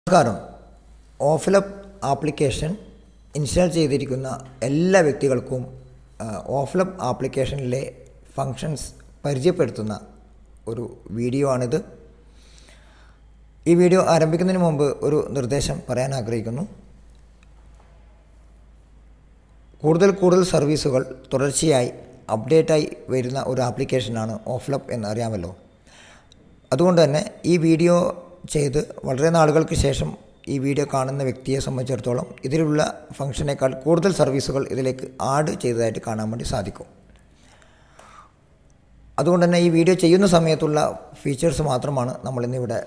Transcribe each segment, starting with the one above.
നമസ്കാരം. ഓഫ്ലപ്പ് application install ചെയ്തിരിക്കുന്ന എല്ലാ വ്യക്തികൾക്കും ഓഫ്ലപ്പ് ആപ്ലിക്കേഷനിലെ ഫങ്ഷൻസ് പരിചയപ്പെടുത്തുന്ന ഒരു വീഡിയോ ആണിത്. ഈ വീഡിയോ ആരംഭിക്കുന്നതിന് മുമ്പ് ഒരു നിർദ്ദേശം പറയാൻ ആഗ്രഹിക്കുന്നു. കൂടുതൽ സർവീസുകൾ തുടർച്ചയായി അപ്ഡേറ്റായി വരുന്ന ഒരു ആപ്ലിക്കേഷനാണ് ഓഫ്ലപ്പ് എന്ന് അറിയാമല്ലോ. അതുകൊണ്ട് തന്നെ ഈ വീഡിയോ ചെയ്ത് വളരെ നാളുകൾക്ക് ശേഷം ഈ വീഡിയോ കാണുന്ന വ്യക്തിയെ സംബന്ധിച്ചിടത്തോളം ഇതിലുള്ള ഫംഗ്ഷനേക്കാൾ കൂടുതൽ സർവീസുകൾ ഇതിലേക്ക് ആഡ് ചെയ്തതായിട്ട് കാണാൻ വേണ്ടി സാധിക്കും. അതുകൊണ്ട് തന്നെ ഈ വീഡിയോ ചെയ്യുന്ന സമയത്തുള്ള ഫീച്ചേഴ്സ് മാത്രമാണ് നമ്മളിന്നിവിടെ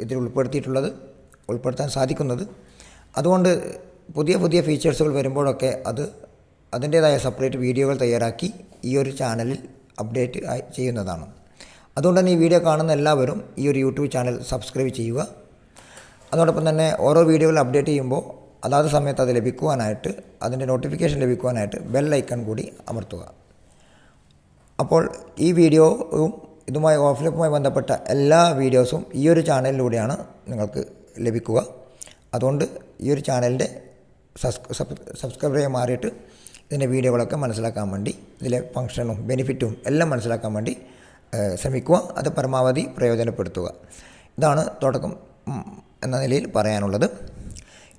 ഇതിൽ ഉൾപ്പെടുത്താൻ സാധിക്കുന്നത്. അതുകൊണ്ട് പുതിയ ഫീച്ചേഴ്സുകൾ വരുമ്പോഴൊക്കെ അതിൻ്റേതായ സെപ്പറേറ്റ് വീഡിയോകൾ തയ്യാറാക്കി ഈ ഒരു ചാനലിൽ അപ്ഡേറ്റ് ചെയ്യുന്നതാണ്. അതുകൊണ്ട് തന്നെ ഈ വീഡിയോ കാണുന്ന എല്ലാവരും ഈ ഒരു യൂട്യൂബ് ചാനൽ സബ്സ്ക്രൈബ് ചെയ്യുക. അതോടൊപ്പം തന്നെ ഓരോ വീഡിയോകൾ അപ്ഡേറ്റ് ചെയ്യുമ്പോൾ അതാത് സമയത്ത് അത് ലഭിക്കുവാനായിട്ട്, അതിൻ്റെ നോട്ടിഫിക്കേഷൻ ലഭിക്കുവാനായിട്ട് ബെൽ ഐക്കൺ കൂടി അമർത്തുക. അപ്പോൾ ഈ വീഡിയോയും ഇതുമായി ഓഫ്ലപ്പുമായി ബന്ധപ്പെട്ട എല്ലാ വീഡിയോസും ഈ ഒരു ചാനലിലൂടെയാണ് നിങ്ങൾക്ക് ലഭിക്കുക. അതുകൊണ്ട് ഈ ഒരു ചാനലിൻ്റെ സബ്സ്ക്രൈബറായി മാറിയിട്ട് ഇതിൻ്റെ വീഡിയോകളൊക്കെ മനസ്സിലാക്കാൻ വേണ്ടി, ഇതിലെ ഫംഗ്ഷനും ബെനിഫിറ്റും എല്ലാം മനസ്സിലാക്കാൻ വേണ്ടി ശ്രമിക്കുക. അത് പരമാവധി പ്രയോജനപ്പെടുത്തുക. ഇതാണ് തുടക്കം എന്ന നിലയിൽ പറയാനുള്ളത്.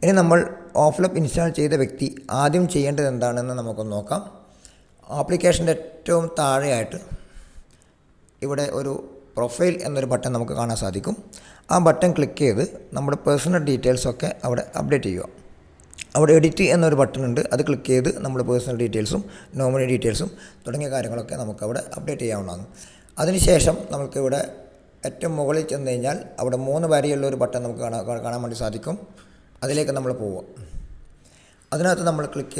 ഇനി നമ്മൾ ഓഫ്ലപ്പ് ഇൻസ്റ്റാൾ ചെയ്ത വ്യക്തി ആദ്യം ചെയ്യേണ്ടത് എന്താണെന്ന് നമുക്കൊന്ന് നോക്കാം. ആപ്ലിക്കേഷൻ്റെ ഏറ്റവും താഴെയായിട്ട് ഇവിടെ ഒരു പ്രൊഫൈൽ എന്നൊരു ബട്ടൺ നമുക്ക് കാണാൻ സാധിക്കും. ആ ബട്ടൺ ക്ലിക്ക് ചെയ്ത് നമ്മുടെ പേഴ്സണൽ ഡീറ്റെയിൽസൊക്കെ അവിടെ അപ്ഡേറ്റ് ചെയ്യുക. അവിടെ എഡിറ്റ് എന്നൊരു ബട്ടൺ ഉണ്ട്. അത് ക്ലിക്ക് ചെയ്ത് നമ്മുടെ പേഴ്സണൽ ഡീറ്റെയിൽസും നോമിനി ഡീറ്റെയിൽസും തുടങ്ങിയ കാര്യങ്ങളൊക്കെ നമുക്കവിടെ അപ്ഡേറ്റ് ചെയ്യാവുന്നതാണ്. അതിനുശേഷം നമുക്കിവിടെ ഏറ്റവും മുകളിൽ ചെന്ന് കഴിഞ്ഞാൽ അവിടെ 3 വരിയുള്ള ഒരു ബട്ടൺ നമുക്ക് കാണാൻ വേണ്ടി സാധിക്കും. അതിലേക്ക് നമ്മൾ പോവുക. അതിനകത്ത് ക്ലിക്ക്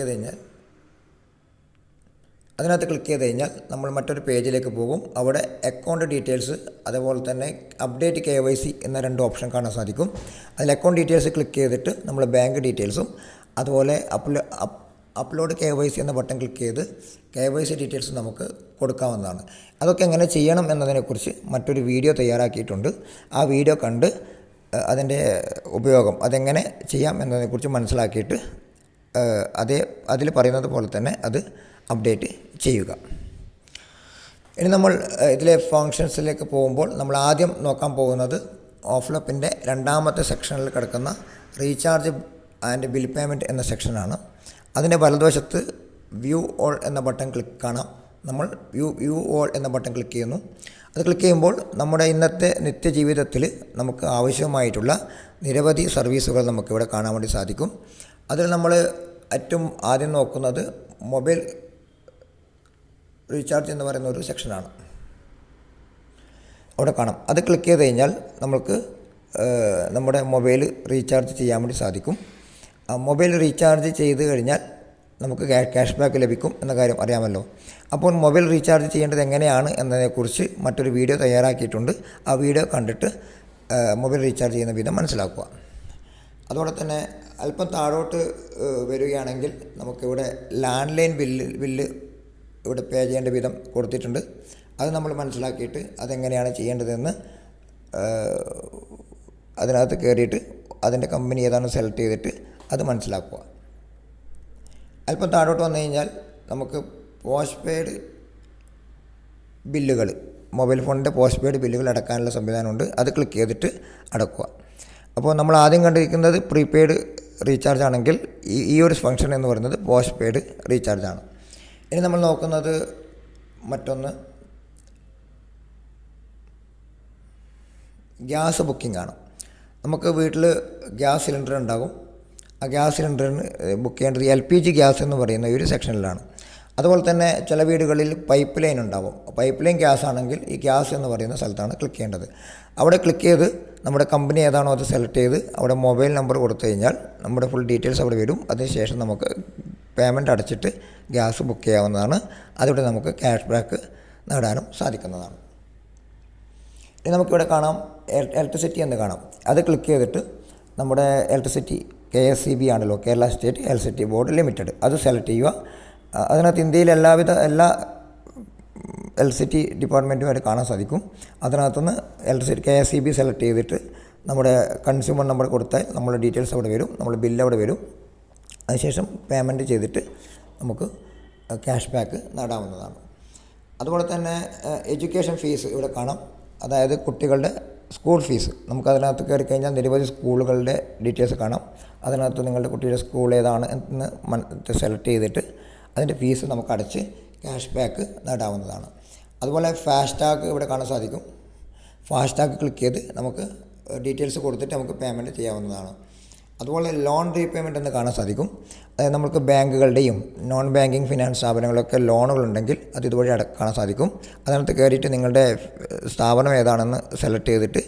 ചെയ്ത് കഴിഞ്ഞാൽ നമ്മൾ മറ്റൊരു പേജിലേക്ക് പോകും. അവിടെ അക്കൗണ്ട് ഡീറ്റെയിൽസ്, അതുപോലെ തന്നെ അപ്ഡേറ്റ് KYC എന്ന 2 ഓപ്ഷൻ കാണാൻ സാധിക്കും. അതിൽ അക്കൗണ്ട് ഡീറ്റെയിൽസ് ക്ലിക്ക് ചെയ്തിട്ട് നമ്മൾ ബാങ്ക് ഡീറ്റെയിൽസും അതുപോലെ അപ്ലോഡ് KYC എന്ന ബട്ടൺ ക്ലിക്ക് ചെയ്ത് KYC ഡീറ്റെയിൽസ് നമുക്ക് കൊടുക്കാവുന്നതാണ്. അതൊക്കെ എങ്ങനെ ചെയ്യണം എന്നതിനെക്കുറിച്ച് മറ്റൊരു വീഡിയോ തയ്യാറാക്കിയിട്ടുണ്ട്. ആ വീഡിയോ കണ്ട് അതിൻ്റെ ഉപയോഗം അതെങ്ങനെ ചെയ്യാം എന്നതിനെക്കുറിച്ച് മനസ്സിലാക്കിയിട്ട് അതിൽ പറയുന്നത് പോലെ തന്നെ അത് അപ്ഡേറ്റ് ചെയ്യുക. ഇനി നമ്മൾ ഇതിലെ ഫങ്ഷൻസിലേക്ക് പോകുമ്പോൾ നമ്മൾ ആദ്യം നോക്കാൻ പോകുന്നത് ഓഫ്ലപ്പിൻ്റെ 2ാമത്തെ സെക്ഷനിൽ കിടക്കുന്ന റീചാർജ് ആൻഡ് ബിൽ പേയ്മെൻറ്റ് എന്ന സെക്ഷനാണ്. അതിൻ്റെ വലതുവശത്ത് വ്യൂ ഓൾ എന്ന ബട്ടൺ കാണാം. നമ്മൾ വ്യൂ ഓൾ എന്ന ബട്ടൺ ക്ലിക്ക് ചെയ്യുന്നു. അത് ക്ലിക്ക് ചെയ്യുമ്പോൾ നമ്മുടെ ഇന്നത്തെ നിത്യജീവിതത്തിൽ നമുക്ക് ആവശ്യമായിട്ടുള്ള നിരവധി സർവീസുകൾ നമുക്കിവിടെ കാണാൻ വേണ്ടി സാധിക്കും. അതിൽ നമ്മൾ ഏറ്റവും ആദ്യം നോക്കുന്നത് മൊബൈൽ റീചാർജ് എന്ന് പറയുന്ന ഒരു സെക്ഷനാണ്. അവിടെ കാണാം. അത് ക്ലിക്ക് ചെയ്ത് കഴിഞ്ഞാൽ നമുക്ക് നമ്മുടെ മൊബൈൽ റീചാർജ് ചെയ്യാൻ വേണ്ടി സാധിക്കും. മൊബൈൽ റീചാർജ് ചെയ്ത് കഴിഞ്ഞാൽ നമുക്ക് ക്യാഷ് ബാക്ക് ലഭിക്കും എന്ന കാര്യം അറിയാമല്ലോ. അപ്പോൾ മൊബൈൽ റീചാർജ് ചെയ്യേണ്ടത് എങ്ങനെയാണ് എന്നതിനെക്കുറിച്ച് മറ്റൊരു വീഡിയോ തയ്യാറാക്കിയിട്ടുണ്ട്. ആ വീഡിയോ കണ്ടിട്ട് മൊബൈൽ റീചാർജ് ചെയ്യുന്ന വിധം മനസ്സിലാക്കുക. അതോടെ തന്നെ അല്പം താഴോട്ട് വരികയാണെങ്കിൽ നമുക്കിവിടെ ലാൻഡ് ലൈൻ ബില്ല് ഇവിടെ പേ ചെയ്യേണ്ട വിധം കൊടുത്തിട്ടുണ്ട്. അത് നമ്മൾ മനസ്സിലാക്കിയിട്ട് അതെങ്ങനെയാണ് ചെയ്യേണ്ടതെന്ന് അതിനകത്ത് കയറിയിട്ട് അതിൻ്റെ കമ്പനി ഏതാണെന്ന് സെലക്ട് ചെയ്തിട്ട് അത് മനസ്സിലാക്കുക. അല്പം താഴോട്ട് വന്നു കഴിഞ്ഞാൽ നമുക്ക് പോസ്റ്റ് പെയ്ഡ് ബില്ലുകൾ, മൊബൈൽ ഫോണിൻ്റെ പോസ്റ്റ് പെയ്ഡ് ബില്ലുകൾ അടക്കാനുള്ള സംവിധാനമുണ്ട്. അത് ക്ലിക്ക് ചെയ്തിട്ട് അടക്കുക. അപ്പോൾ നമ്മൾ ആദ്യം കണ്ടിരിക്കുന്നത് പ്രീപെയ്ഡ് റീചാർജ് ആണെങ്കിൽ ഈ ഒരു ഫംഗ്ഷൻ എന്ന് പറയുന്നത് പോസ്റ്റ് പെയ്ഡ് റീചാർജാണ്. ഇനി നമ്മൾ നോക്കുന്നത് മറ്റൊന്ന് ഗ്യാസ് ബുക്കിംഗ് ആണ്. നമുക്ക് വീട്ടിൽ ഗ്യാസ് സിലിണ്ടർ ഉണ്ടാകും. ആ ഗ്യാസ് സിലിണ്ടറിന് ബുക്ക് ചെയ്യേണ്ടത് LPG ഗ്യാസ് എന്ന് പറയുന്ന ഒരു സെക്ഷനിലാണ്. അതുപോലെ തന്നെ ചില വീടുകളിൽ പൈപ്പ് ലൈൻ ഉണ്ടാവും. പൈപ്പ് ലൈൻ ഗ്യാസ് ആണെങ്കിൽ ഈ ഗ്യാസ് എന്ന് പറയുന്ന സ്ഥലത്താണ് ക്ലിക്ക് ചെയ്യേണ്ടത്. അവിടെ ക്ലിക്ക് ചെയ്ത് നമ്മുടെ കമ്പനി ഏതാണോ അത് സെലക്ട് ചെയ്ത് അവിടെ മൊബൈൽ നമ്പർ കൊടുത്തു കഴിഞ്ഞാൽ നമ്മുടെ ഫുൾ ഡീറ്റെയിൽസ് അവിടെ വരും. അതിനുശേഷം നമുക്ക് പേയ്മെൻറ്റ് അടച്ചിട്ട് ഗ്യാസ് ബുക്ക് ചെയ്യാവുന്നതാണ്. അതിലൂടെ നമുക്ക് ക്യാഷ് ബാക്ക് നേടാനും സാധിക്കുന്നതാണ്. ഇനി നമുക്കിവിടെ കാണാം ഇലക്ട്രിസിറ്റി എന്ന് കാണാം. അത് ക്ലിക്ക് ചെയ്തിട്ട് നമ്മുടെ ഇലക്ട്രിസിറ്റി KSEB ആണല്ലോ, Kerala state electricity board limited, അത് സെലക്ട് ചെയ്യുക. അതിനകത്ത് ഇന്ത്യയിൽ എല്ലാ ഇലക്ട്രിസിറ്റി ഡിപ്പാർട്ട്മെൻറ്റുമായിട്ട് കാണാൻ സാധിക്കും. അതിനകത്തുനിന്ന് ഇലക്ട്രിസിറ്റി KSEB സെലക്ട് ചെയ്തിട്ട് നമ്മുടെ കൺസ്യൂമർ നമ്പർ കൊടുത്താൽ നമ്മുടെ ഡീറ്റെയിൽസ് അവിടെ വരും, നമ്മുടെ ബില്ല് അവിടെ വരും. അതിനുശേഷം പേയ്മെൻറ്റ് ചെയ്തിട്ട് നമുക്ക് ക്യാഷ് ബാക്ക് നേടാവുന്നതാണ്. അതുപോലെ തന്നെ എഡ്യൂക്കേഷൻ ഫീസ് ഇവിടെ കാണാം. അതായത് കുട്ടികളുടെ സ്കൂൾ ഫീസ്. നമുക്കതിനകത്ത് കയറി കഴിഞ്ഞാൽ നിരവധി സ്കൂളുകളുടെ ഡീറ്റെയിൽസ് കാണാം. അതിനകത്ത് നിങ്ങളുടെ കുട്ടിയുടെ സ്കൂൾ ഏതാണ് എന്ന് സെലക്ട് ചെയ്തിട്ട് അതിൻ്റെ ഫീസ് നമുക്ക് അടച്ച് ക്യാഷ് ബാക്ക് നേടാവുന്നതാണ്. അതുപോലെ ഫാസ്ടാഗ് ഇവിടെ കാണാൻ സാധിക്കും. ഫാസ്ടാഗ് ക്ലിക്ക് ചെയ്ത് നമുക്ക് ഡീറ്റെയിൽസ് കൊടുത്തിട്ട് നമുക്ക് പേയ്മെൻറ്റ് ചെയ്യാവുന്നതാണ്. അതുപോലെ ലോൺ റീപേയ്മെൻറ്റ് എന്ന് കാണാൻ സാധിക്കും. അതായത് നമുക്ക് ബാങ്കുകളുടെയും നോൺ ബാങ്കിങ് ഫിനാൻസ് സ്ഥാപനങ്ങളൊക്കെ ലോണുകളുണ്ടെങ്കിൽ അത് ഇതുവഴി കാണാൻ സാധിക്കും. അതിനകത്ത് കയറിയിട്ട് നിങ്ങളുടെ സ്ഥാപനം ഏതാണെന്ന് സെലക്ട് ചെയ്തിട്ട്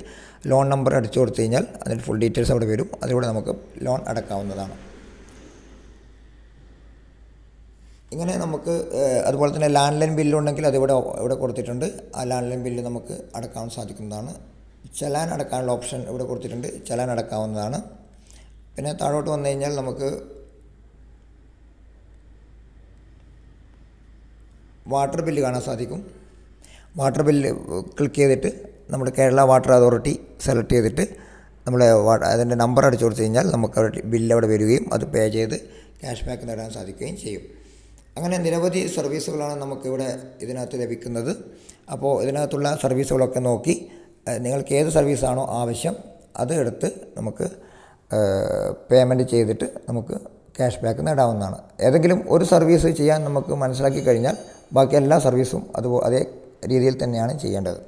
ലോൺ നമ്പർ അടിച്ചു കൊടുത്തു കഴിഞ്ഞാൽ അതിൻ്റെ ഫുൾ ഡീറ്റെയിൽസ് അവിടെ വരും. അതിലൂടെ നമുക്ക് ലോൺ അടക്കാവുന്നതാണ്. ഇങ്ങനെ നമുക്ക് അതുപോലെ തന്നെ ലാൻഡ് ലൈൻ ബില്ലുണ്ടെങ്കിൽ അതിവിടെ ഇവിടെ കൊടുത്തിട്ടുണ്ട്. ആ ലാൻഡ് ലൈൻ ബില്ല് നമുക്ക് അടക്കാൻ സാധിക്കുന്നതാണ്. ചലാൻ അടക്കാനുള്ള ഓപ്ഷൻ ഇവിടെ കൊടുത്തിട്ടുണ്ട്. ചലാൻ അടക്കാവുന്നതാണ്. പിന്നെ താഴോട്ട് വന്നു കഴിഞ്ഞാൽ നമുക്ക് വാട്ടർ ബില്ല് കാണാൻ സാധിക്കും. വാട്ടർ ബില്ല് ക്ലിക്ക് ചെയ്തിട്ട് നമ്മുടെ കേരള വാട്ടർ അതോറിറ്റി സെലക്ട് ചെയ്തിട്ട് നമ്മൾ അതിൻ്റെ നമ്പർ അടിച്ചു കൊടുത്തു കഴിഞ്ഞാൽ നമുക്ക് അവിടെ ബില്ല് അവിടെ വരികയും അത് പേ ചെയ്ത് ക്യാഷ് ബാക്ക് നേടാൻ സാധിക്കുകയും ചെയ്യും. അങ്ങനെ നിരവധി സർവീസുകളാണ് നമുക്കിവിടെ ഇതിനകത്ത് ലഭിക്കുന്നത്. അപ്പോൾ ഇതിനകത്തുള്ള സർവീസുകളൊക്കെ നോക്കി നിങ്ങൾക്ക് ഏത് സർവീസാണോ ആവശ്യം അത് എടുത്ത് നമുക്ക് പേയ്മെൻറ്റ് ചെയ്തിട്ട് നമുക്ക് ക്യാഷ് ബാക്ക് നേടാവുന്നതാണ്. ഏതെങ്കിലും ഒരു സർവീസ് ചെയ്യാൻ നമുക്ക് മനസ്സിലാക്കി കഴിഞ്ഞാൽ ബാക്കി എല്ലാ സർവീസും അതേ രീതിയിൽ തന്നെയാണ് ചെയ്യേണ്ടത്.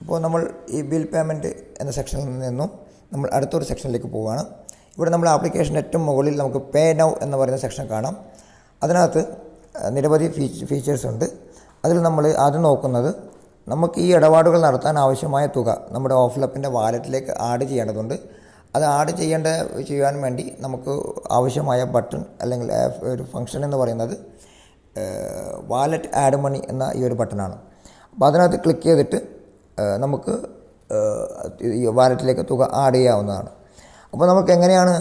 അപ്പോൾ നമ്മൾ ഈ ബിൽ പേയ്മെൻറ്റ് എന്ന സെക്ഷനിൽ നിന്നും നമ്മൾ അടുത്തൊരു സെക്ഷനിലേക്ക് പോവുകയാണ്. ഇവിടെ നമ്മൾ ആപ്ലിക്കേഷൻ ഏറ്റവും മുകളിൽ നമുക്ക് പേ നൗ എന്ന് പറയുന്ന സെക്ഷൻ കാണാം. അതിനകത്ത് നിരവധി ഫീച്ചേഴ്സ് ഉണ്ട്. അതിൽ നമ്മൾ ആദ്യം നോക്കുന്നത് നമുക്ക് ഈ ഇടപാടുകൾ നടത്താൻ ആവശ്യമായ തുക നമ്മുടെ ഓഫ്ലപ്പിൻ്റെ വാലറ്റിലേക്ക് ആഡ് ചെയ്യേണ്ടതുണ്ട്. അത് ആഡ് ചെയ്യാൻ വേണ്ടി നമുക്ക് ആവശ്യമായ ബട്ടൺ അല്ലെങ്കിൽ ഒരു ഫംഗ്ഷൻ എന്ന് പറയുന്നത് വാലറ്റ് ആഡ് മണി എന്ന ഈ ഒരു ബട്ടണാണ്. അപ്പോൾ അതിനകത്ത് ക്ലിക്ക് ചെയ്തിട്ട് നമുക്ക് ഈ വാലറ്റിലേക്ക് തുക ആഡ് ചെയ്യാവുന്നതാണ്. അപ്പോൾ നമുക്ക് എങ്ങനെയാണ്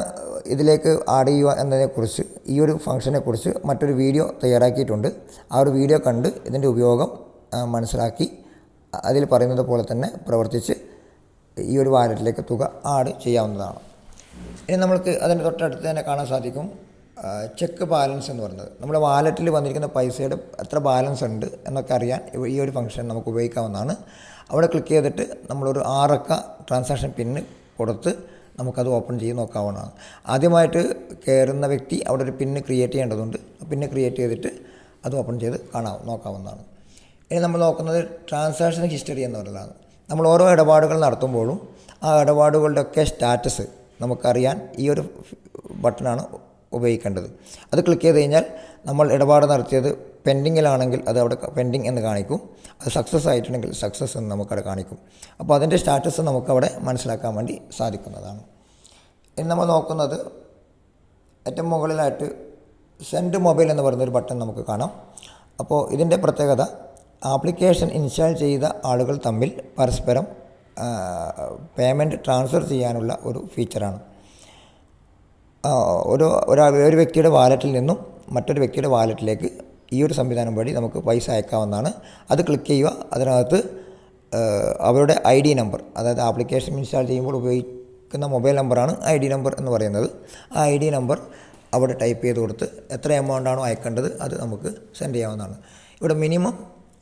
ഇതിലേക്ക് ആഡ് ചെയ്യുക എന്നതിനെക്കുറിച്ച് ഈ ഒരു ഫംഗ്ഷനെക്കുറിച്ച് മറ്റൊരു വീഡിയോ തയ്യാറാക്കിയിട്ടുണ്ട്. ആ ഒരു വീഡിയോ കണ്ട് ഇതിൻ്റെ ഉപയോഗം മനസ്സിലാക്കി അതിൽ പറയുന്നത് പോലെ തന്നെ പ്രവർത്തിച്ച് ഈ ഒരു വാലറ്റിലേക്ക് തുക ആഡ് ചെയ്യാവുന്നതാണ്. ഇനി നമുക്ക് അതിൻ്റെ തൊട്ടടുത്ത് തന്നെ കാണാൻ സാധിക്കും ചെക്ക് ബാലൻസ് എന്ന് പറയുന്നത്. നമ്മുടെ വാലറ്റിൽ വന്നിരിക്കുന്ന പൈസയുടെ എത്ര ബാലൻസ് ഉണ്ട് എന്നൊക്കെ അറിയാൻ ഈ ഒരു ഫംഗ്ഷൻ നമുക്ക് ഉപയോഗിക്കാവുന്നതാണ്. അവിടെ ക്ലിക്ക് ചെയ്തിട്ട് നമ്മളൊരു 6 അക്ക ട്രാൻസാക്ഷൻ പിന്ന് കൊടുത്ത് നമുക്കത് ഓപ്പൺ ചെയ്ത് നോക്കാവുന്നതാണ്. ആദ്യമായിട്ട് കയറുന്ന വ്യക്തി അവിടെ ഒരു പിന്ന് ക്രിയേറ്റ് ചെയ്യേണ്ടതുണ്ട്. പിന്ന് ക്രിയേറ്റ് ചെയ്തിട്ട് അത് ഓപ്പൺ ചെയ്ത് നോക്കാവുന്നതാണ്. ഇനി നമ്മൾ നോക്കുന്നത് ട്രാൻസാക്ഷൻ ഹിസ്റ്ററി എന്ന് പറയുന്നതാണ്. നമ്മൾ ഓരോ ഇടപാടുകൾ നടത്തുമ്പോഴും ആ ഇടപാടുകളുടെയൊക്കെ സ്റ്റാറ്റസ് നമുക്കറിയാൻ ഈ ഒരു ബട്ടണാണ് ഉപയോഗിക്കേണ്ടത്. അത് ക്ലിക്ക് ചെയ്ത് കഴിഞ്ഞാൽ നമ്മൾ ഇടപാട് നടത്തിയത് പെൻഡിങ്ങിലാണെങ്കിൽ അത് അവിടെ പെൻഡിങ് എന്ന് കാണിക്കും. അത് സക്സസ് ആയിട്ടുണ്ടെങ്കിൽ സക്സസ് എന്ന് നമുക്കവിടെ കാണിക്കും. അപ്പോൾ അതിൻ്റെ സ്റ്റാറ്റസ് നമുക്കവിടെ മനസ്സിലാക്കാൻ വേണ്ടി സാധിക്കുന്നതാണ്. ഇനി നമ്മൾ നോക്കുന്നത് ഏറ്റവും മുകളിലായിട്ട് സെൻഡ് മൊബൈൽ എന്ന് പറയുന്നൊരു ബട്ടൺ നമുക്ക് കാണാം. അപ്പോൾ ഇതിൻ്റെ പ്രത്യേകത ആപ്ലിക്കേഷൻ ഇൻസ്റ്റാൾ ചെയ്ത ആളുകൾ തമ്മിൽ പരസ്പരം പേയ്മെൻറ്റ് ട്രാൻസ്ഫർ ചെയ്യാനുള്ള ഒരു ഫീച്ചറാണ്. ഒരു വ്യക്തിയുടെ വാലറ്റിൽ നിന്നും മറ്റൊരു വ്യക്തിയുടെ വാലറ്റിലേക്ക് ഈ ഒരു സംവിധാനം വഴി നമുക്ക് പൈസ അയക്കാവുന്നതാണ്. അത് ക്ലിക്ക് ചെയ്യുക. അതിനകത്ത് അവരുടെ ID നമ്പർ, അതായത് ആപ്ലിക്കേഷൻ ഇൻസ്റ്റാൾ ചെയ്യുമ്പോൾ ഉപയോഗിക്കുന്ന മൊബൈൽ നമ്പറാണ് ID നമ്പർ എന്ന് പറയുന്നത്. ആ ID നമ്പർ അവിടെ ടൈപ്പ് ചെയ്ത് കൊടുത്ത് എത്ര എമൗണ്ടാണോ അയക്കേണ്ടത് അത് നമുക്ക് സെൻഡ് ചെയ്യാവുന്നതാണ്. ഇവിടെ മിനിമം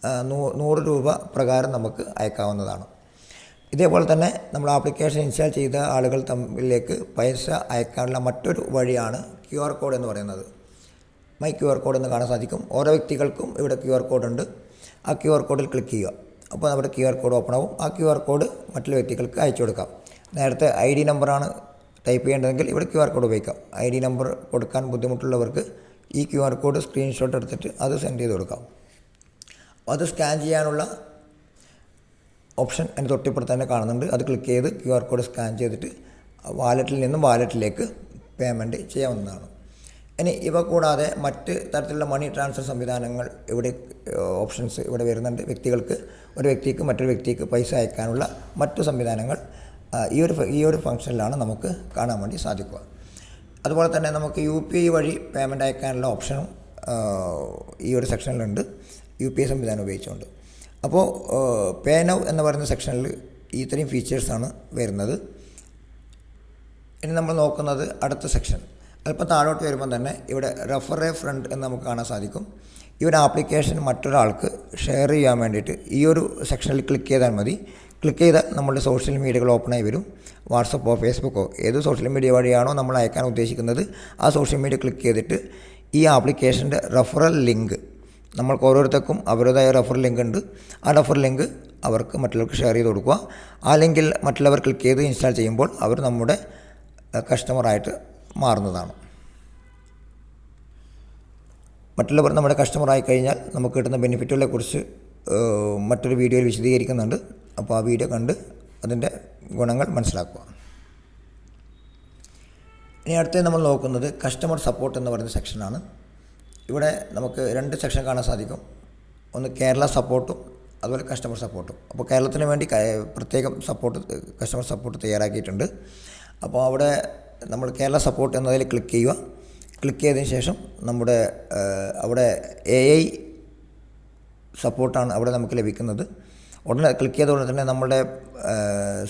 100 രൂപ പ്രകാരം നമുക്ക് അയക്കാവുന്നതാണ്. ഇതേപോലെ തന്നെ നമ്മൾ ആപ്ലിക്കേഷൻ ഇൻസ്റ്റാൾ ചെയ്ത ആളുകൾ തമ്മിലേക്ക് പൈസ അയക്കാനുള്ള മറ്റൊരു വഴിയാണ് QR കോഡ് എന്ന് പറയുന്നത്. മൈ QR കോഡ് എന്ന് കാണാൻ സാധിക്കും. ഓരോ വ്യക്തികൾക്കും ഇവിടെ QR കോഡ് ഉണ്ട്. ആ QR കോഡിൽ ക്ലിക്ക് ചെയ്യുക. അപ്പോൾ നമ്മുടെ QR കോഡ് ഓപ്പൺ ആവും. ആ QR കോഡ് മറ്റുള്ള വ്യക്തികൾക്ക് അയച്ചു കൊടുക്കാം. നേരത്തെ ID നമ്പറാണ് ടൈപ്പ് ചെയ്യേണ്ടതെങ്കിൽ ഇവിടെ QR കോഡ് ഉപയോഗിക്കാം. ID നമ്പർ കൊടുക്കാൻ ബുദ്ധിമുട്ടുള്ളവർക്ക് ഈ QR കോഡ് സ്ക്രീൻഷോട്ട് എടുത്തിട്ട് അത് സെൻഡ് ചെയ്ത് കൊടുക്കാം. അത് സ്കാൻ ചെയ്യാനുള്ള ഓപ്ഷൻ അതിന് തൊട്ടിപ്പുറത്ത് തന്നെ കാണുന്നുണ്ട്. അത് ക്ലിക്ക് ചെയ്ത് QR കോഡ് സ്കാൻ ചെയ്തിട്ട് വാലറ്റിൽ നിന്നും വാലറ്റിലേക്ക് പേയ്മെൻറ്റ് ചെയ്യാവുന്നതാണ്. ഇനി ഇവ കൂടാതെ മറ്റ് തരത്തിലുള്ള മണി ട്രാൻസ്ഫർ സംവിധാനങ്ങൾ ഇവിടെ ഓപ്ഷൻസ് ഇവിടെ വരുന്നുണ്ട്. ഒരു വ്യക്തിക്ക് മറ്റൊരു വ്യക്തിക്ക് പൈസ അയക്കാനുള്ള മറ്റു സംവിധാനങ്ങൾ ഈ ഒരു ഫംഗ്ഷനിലാണ് നമുക്ക് കാണാൻ വേണ്ടി സാധിക്കുക. അതുപോലെ തന്നെ നമുക്ക് UPI വഴി പേയ്മെൻറ്റ് അയക്കാനുള്ള ഓപ്ഷനും ഈ ഒരു സെക്ഷനിലുണ്ട്. UPI സംവിധാനം ഉപയോഗിച്ചുകൊണ്ട്. അപ്പോൾ പേ നൗ എന്ന് പറയുന്ന സെക്ഷനിൽ ഇത്രയും ഫീച്ചേഴ്സാണ് വരുന്നത്. ഇനി നമ്മൾ നോക്കുന്നത് അടുത്ത സെക്ഷൻ. അല്പം താഴോട്ട് വരുമ്പോൾ തന്നെ ഇവിടെ റെഫർ എ ഫ്രണ്ട് എന്ന് നമുക്ക് കാണാൻ സാധിക്കും. ഈ ഒരു ആപ്ലിക്കേഷൻ മറ്റൊരാൾക്ക് ഷെയർ ചെയ്യാൻ വേണ്ടിയിട്ട് ഈ ഒരു സെക്ഷനിൽ ക്ലിക്ക് ചെയ്താൽ മതി. ക്ലിക്ക് ചെയ്താൽ നമ്മുടെ സോഷ്യൽ മീഡിയകൾ ഓപ്പണായി വരും. വാട്സപ്പോ ഫേസ്ബുക്കോ ഏത് സോഷ്യൽ മീഡിയ വഴിയാണോ നമ്മൾ അയക്കാൻ ഉദ്ദേശിക്കുന്നത് ആ സോഷ്യൽ മീഡിയ ക്ലിക്ക് ചെയ്തിട്ട് ഈ ആപ്ലിക്കേഷൻ്റെ റെഫറൽ ലിങ്ക്, നമ്മൾക്ക് ഓരോരുത്തർക്കും അവരുടേതായ റെഫറൽ ലിങ്ക് ഉണ്ട്. ആ റെഫറൽ ലിങ്ക് അവർക്ക് മറ്റുള്ളവർക്ക് ഷെയർ ചെയ്ത് കൊടുക്കുക. അല്ലെങ്കിൽ മറ്റുള്ളവർ ക്ലിക്ക് ചെയ്ത് ഇൻസ്റ്റാൾ ചെയ്യുമ്പോൾ അവർ നമ്മുടെ കസ്റ്റമറായിട്ട് മാറുന്നതാണ്. മറ്റുള്ളവർ നമ്മുടെ കസ്റ്റമറായി കഴിഞ്ഞാൽ നമുക്ക് കിട്ടുന്ന ബെനിഫിറ്റുകളെക്കുറിച്ച് മറ്റൊരു വീഡിയോയിൽ വിശദീകരിക്കുന്നുണ്ട്. അപ്പോൾ ആ വീഡിയോ കണ്ട് അതിൻ്റെ ഗുണങ്ങൾ മനസ്സിലാക്കുക. ഇനി അടുത്തത് നമ്മൾ നോക്കുന്നത് കസ്റ്റമർ സപ്പോർട്ട് എന്ന് പറയുന്ന സെക്ഷനാണ്. ഇവിടെ നമുക്ക് 2 സെക്ഷൻ കാണാൻ സാധിക്കും. ഒന്ന് കേരള സപ്പോർട്ടും അതുപോലെ കസ്റ്റമർ സപ്പോർട്ടും. അപ്പോൾ കേരളത്തിന് വേണ്ടി പ്രത്യേകം കസ്റ്റമർ സപ്പോർട്ട് തയ്യാറാക്കിയിട്ടുണ്ട്. അപ്പോൾ അവിടെ നമ്മൾ കേരള സപ്പോർട്ട് എന്നതിൽ ക്ലിക്ക് ചെയ്യുക. ക്ലിക്ക് ചെയ്തതിന് ശേഷം നമ്മുടെ അവിടെ AI സപ്പോർട്ടാണ് അവിടെ നമുക്ക് ലഭിക്കുന്നത്. ഉടനെ ക്ലിക്ക് ചെയ്ത ഉടനെ തന്നെ നമ്മുടെ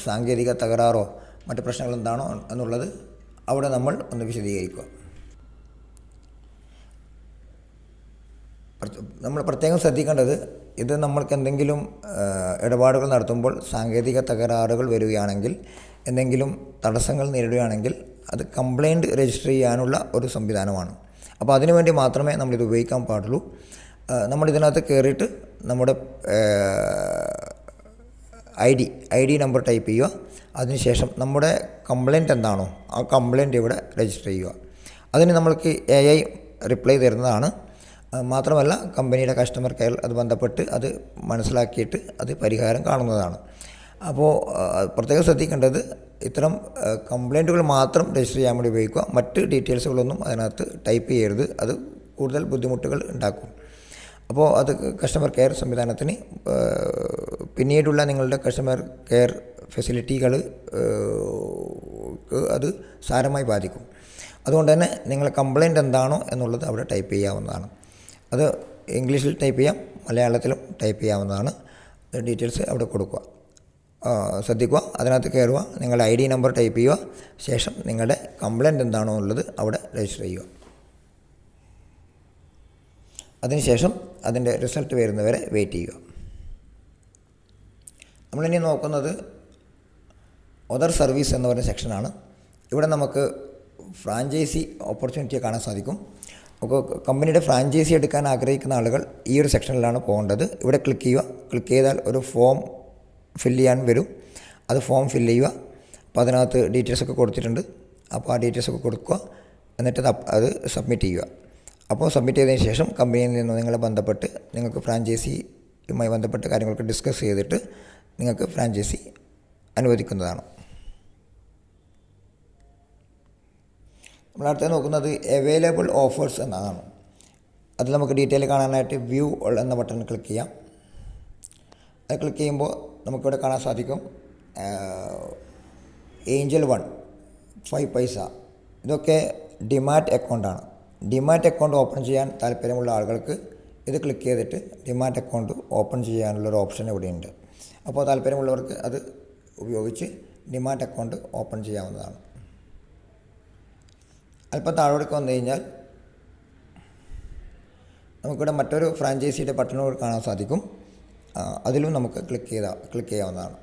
സാങ്കേതിക തകരാറോ മറ്റ് പ്രശ്നങ്ങൾ എന്താണോ എന്നുള്ളത് അവിടെ നമ്മൾ ഒന്ന് വിശദീകരിക്കുക. നമ്മൾ പ്രത്യേകം ശ്രദ്ധിക്കേണ്ടത്, ഇത് നമ്മൾക്ക് എന്തെങ്കിലും ഇടപാടുകൾ നടത്തുമ്പോൾ സാങ്കേതിക തകരാറുകൾ വരികയാണെങ്കിൽ, എന്തെങ്കിലും തടസ്സങ്ങൾ നേരിടുകയാണെങ്കിൽ അത് കംപ്ലയിൻറ്റ് രജിസ്റ്റർ ചെയ്യാനുള്ള ഒരു സംവിധാനമാണ്. അപ്പോൾ അതിനുവേണ്ടി മാത്രമേ നമ്മളിത് ഉപയോഗിക്കാൻ പാടുള്ളൂ. നമ്മളിതിനകത്ത് കയറിയിട്ട് നമ്മുടെ ഐ ഡി നമ്പർ ടൈപ്പ് ചെയ്യുക. അതിനുശേഷം നമ്മുടെ കംപ്ലയിൻറ്റ് എന്താണോ ആ കംപ്ലയിൻറ്റ് ഇവിടെ രജിസ്റ്റർ ചെയ്യുക. അതിന് നമ്മൾക്ക് AI റിപ്ലൈ തരുന്നതാണ്. മാത്രമല്ല കമ്പനിയുടെ കസ്റ്റമർ കെയർ അത് ബന്ധപ്പെട്ട് അത് മനസ്സിലാക്കിയിട്ട് അത് പരിഹാരം കാണുന്നതാണ്. അപ്പോൾ പ്രത്യേകം ശ്രദ്ധിക്കേണ്ടത്, ഇത്തരം കംപ്ലയിൻറ്റുകൾ മാത്രം രജിസ്റ്റർ ചെയ്യാൻ വേണ്ടി ഉപയോഗിക്കുക. മറ്റ് ഡീറ്റെയിൽസുകളൊന്നും അതിനകത്ത് ടൈപ്പ് ചെയ്യരുത്. അത് കൂടുതൽ ബുദ്ധിമുട്ടുകൾ ഉണ്ടാക്കും. അപ്പോൾ അത് കസ്റ്റമർ കെയർ സംവിധാനത്തിന് പിന്നീടുള്ള നിങ്ങളുടെ കസ്റ്റമർ കെയർ ഫെസിലിറ്റികൾ അത് സാരമായി ബാധിക്കും. അതുകൊണ്ട് തന്നെ നിങ്ങൾ കംപ്ലയിൻറ്റ് എന്താണോ എന്നുള്ളത് അവിടെ ടൈപ്പ് ചെയ്യാവുന്നതാണ്. അത് ഇംഗ്ലീഷിൽ ടൈപ്പ് ചെയ്യാം, മലയാളത്തിലും ടൈപ്പ് ചെയ്യാവുന്നതാണ്. ഡീറ്റെയിൽസ് അവിടെ കൊടുക്കുക. ശ്രദ്ധിക്കുക, അതിനകത്ത് കയറുക, നിങ്ങളുടെ ID നമ്പർ ടൈപ്പ് ചെയ്യുക. ശേഷം നിങ്ങളുടെ കംപ്ലയിൻറ്റ് എന്താണോ ഉള്ളത് അവിടെ രജിസ്റ്റർ ചെയ്യുക. അതിനുശേഷം അതിൻ്റെ റിസൾട്ട് വരുന്നവരെ വെയിറ്റ് ചെയ്യുക. നമ്മളിനി നോക്കുന്നത് അതർ സർവീസ് എന്ന് പറയുന്ന സെക്ഷനാണ്. ഇവിടെ നമുക്ക് ഫ്രാഞ്ചൈസി ഓപ്പർച്യൂണിറ്റിയെ കാണാൻ സാധിക്കും. നമുക്ക് കമ്പനിയുടെ ഫ്രാഞ്ചൈസി എടുക്കാൻ ആഗ്രഹിക്കുന്ന ആളുകൾ ഈ ഒരു സെക്ഷനിലാണ് പോകേണ്ടത്. ഇവിടെ ക്ലിക്ക് ചെയ്യുക. ക്ലിക്ക് ചെയ്താൽ ഒരു ഫോം ഫില്ല് ചെയ്യാൻ വരും. അത് ഫോം ഫില്ല് ചെയ്യുക. അപ്പോൾ അതിനകത്ത് ഡീറ്റെയിൽസൊക്കെ കൊടുത്തിട്ടുണ്ട്. അപ്പോൾ ആ ഡീറ്റെയിൽസൊക്കെ കൊടുക്കുക. എന്നിട്ട് അത് സബ്മിറ്റ് ചെയ്യുക. അപ്പോൾ സബ്മിറ്റ് ചെയ്തതിന് ശേഷം കമ്പനിയിൽ നിന്ന് നിങ്ങളെ ബന്ധപ്പെട്ട് നിങ്ങൾക്ക് ഫ്രാഞ്ചൈസിയുമായി ബന്ധപ്പെട്ട കാര്യങ്ങളൊക്കെ ഡിസ്കസ് ചെയ്തിട്ട് നിങ്ങൾക്ക് ഫ്രാഞ്ചൈസി അനുവദിക്കുന്നതാണ്. നമ്മളടുത്ത് നോക്കുന്നത് അവൈലബിൾ ഓഫേഴ്സ് എന്നതാണ്. അതിൽ നമുക്ക് ഡീറ്റെയിൽ കാണാനായിട്ട് വ്യൂ എന്ന ബട്ടൺ ക്ലിക്ക് ചെയ്യാം. അത് ക്ലിക്ക് ചെയ്യുമ്പോൾ നമുക്കിവിടെ കാണാൻ സാധിക്കും ഏഞ്ചൽ 1 5 പൈസ. ഇതൊക്കെ ഡിമാറ്റ് അക്കൗണ്ടാണ്. ഡിമാറ്റ് അക്കൗണ്ട് ഓപ്പൺ ചെയ്യാൻ താല്പര്യമുള്ള ആളുകൾക്ക് ഇത് ക്ലിക്ക് ചെയ്തിട്ട് ഡിമാറ്റ് അക്കൗണ്ട് ഓപ്പൺ ചെയ്യാനുള്ളൊരു ഓപ്ഷൻ ഇവിടെയുണ്ട്. അപ്പോൾ താല്പര്യമുള്ളവർക്ക് അത് ഉപയോഗിച്ച് ഡിമാറ്റ് അക്കൗണ്ട് ഓപ്പൺ ചെയ്യാവുന്നതാണ്. അല്പം താഴോട്ട് വന്നു കഴിഞ്ഞാൽ നമുക്കിവിടെ മറ്റൊരു ഫ്രാഞ്ചൈസിയുടെ ബട്ടണുകൾ കാണാൻ സാധിക്കും. അതിലും നമുക്ക് ക്ലിക്ക് ചെയ്യാവുന്നതാണ്.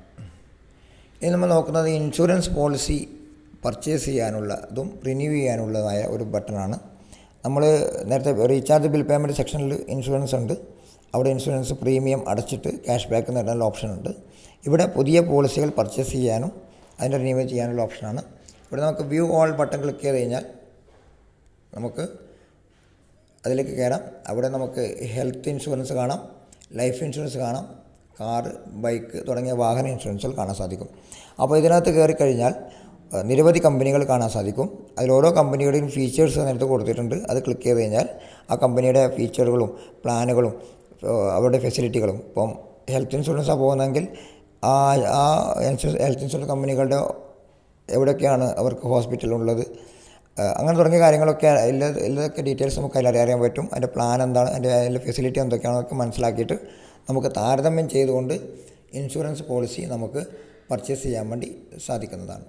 ഇനി നമ്മൾ നോക്കുന്നത് ഇൻഷുറൻസ് പോളിസി പർച്ചേസ് ചെയ്യാനുള്ളതും റിന്യൂ ചെയ്യാനുള്ളതായ ഒരു ബട്ടണാണ്. നമ്മൾ നേരത്തെ റീചാർജ് ബിൽ പേയ്മെൻറ്റ് സെക്ഷനിൽ ഇൻഷുറൻസ് ഉണ്ട്. അവിടെ ഇൻഷുറൻസ് പ്രീമിയം അടച്ചിട്ട് ക്യാഷ് ബാക്ക് നേടാനുള്ള ഓപ്ഷൻ ഉണ്ട്. ഇവിടെ പുതിയ പോളിസികൾ പർച്ചേസ് ചെയ്യാനും അതിൻ്റെ റിന്യൂ ചെയ്യാനുള്ള ഓപ്ഷനാണ്. ഇവിടെ നമുക്ക് വ്യൂ ഓൾ ബട്ടൺ ക്ലിക്ക് ചെയ്ത് കഴിഞ്ഞാൽ നമുക്ക് അതിലേക്ക് കയറാം. അവിടെ നമുക്ക് ഹെൽത്ത് ഇൻഷുറൻസ് കാണാം, ലൈഫ് ഇൻഷുറൻസ് കാണാം, കാറ്, ബൈക്ക് തുടങ്ങിയ വാഹന ഇൻഷുറൻസുകൾ കാണാൻ സാധിക്കും. അപ്പോൾ ഇതിനകത്ത് കയറിക്കഴിഞ്ഞാൽ നിരവധി കമ്പനികൾ കാണാൻ സാധിക്കും. അതിൽ ഓരോ കമ്പനിയുടെയും ഫീച്ചേഴ്സ് അതിനകത്ത് കൊടുത്തിട്ടുണ്ട്. അത് ക്ലിക്ക് ചെയ്ത് കഴിഞ്ഞാൽ ആ കമ്പനിയുടെ ഫീച്ചറുകളും പ്ലാനുകളും അവരുടെ ഫെസിലിറ്റികളും, ഇപ്പം ഹെൽത്ത് ഇൻഷുറൻസാണ് പോകുന്നതെങ്കിൽ ആ ഹെൽത്ത് ഇൻഷുറൻസ് കമ്പനികളുടെ എവിടെയൊക്കെയാണ് അവർക്ക് ഹോസ്പിറ്റലുള്ളത്, അങ്ങനെ തുടങ്ങിയ കാര്യങ്ങളൊക്കെ എല്ലാതൊക്കെ ഡീറ്റെയിൽസ് നമുക്ക് അതിൽ അറിയാൻ പറ്റും. അതിൻ്റെ പ്ലാൻ എന്താണ്, അതിൻ്റെ ഫെസിലിറ്റി എന്തൊക്കെയാണെന്നൊക്കെ മനസ്സിലാക്കിയിട്ട് നമുക്ക് താരതമ്യം ചെയ്തുകൊണ്ട് ഇൻഷുറൻസ് പോളിസി നമുക്ക് പർച്ചേസ് ചെയ്യാൻ വേണ്ടി സാധിക്കുന്നതാണ്.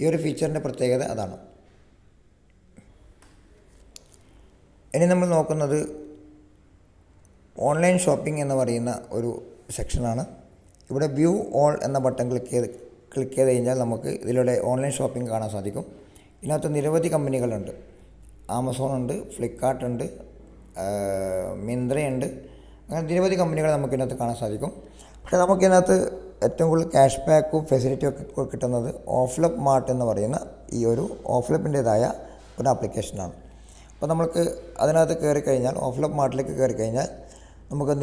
ഈ ഒരു ഫീച്ചറിൻ്റെ പ്രത്യേകത അതാണ്. ഇനി നമ്മൾ നോക്കുന്നത് ഓൺലൈൻ ഷോപ്പിംഗ് എന്ന് പറയുന്ന ഒരു സെക്ഷനാണ്. ഇവിടെ വ്യൂ ഓൾ എന്ന ബട്ടൺ ക്ലിക്ക് ചെയ്ത് കഴിഞ്ഞാൽ നമുക്ക് ഇതിലൂടെ ഓൺലൈൻ ഷോപ്പിംഗ് കാണാൻ സാധിക്കും. ഇതിനകത്ത് നിരവധി കമ്പനികളുണ്ട്. ആമസോൺ ഉണ്ട്, ഫ്ലിപ്കാർട്ട് ഉണ്ട്, മിന്ത്രയുണ്ട്, അങ്ങനെ നിരവധി കമ്പനികൾ നമുക്കിതിനകത്ത് കാണാൻ സാധിക്കും. പക്ഷേ നമുക്കിതിനകത്ത് ഏറ്റവും കൂടുതൽ ക്യാഷ് ബാക്കും ഫെസിലിറ്റിയും ഒക്കെ കിട്ടുന്നത് ഓഫ്ലപ്പ് മാർട്ട് എന്ന് പറയുന്ന ഈ ഒരു ഓഫ്ലപ്പിൻ്റേതായ ഒരു ആപ്ലിക്കേഷനാണ്. അപ്പോൾ നമുക്ക് അതിനകത്ത് കയറി കഴിഞ്ഞാൽ, ഓഫ്ലപ്പ് മാർട്ടിലേക്ക് കയറി കഴിഞ്ഞാൽ നമുക്ക്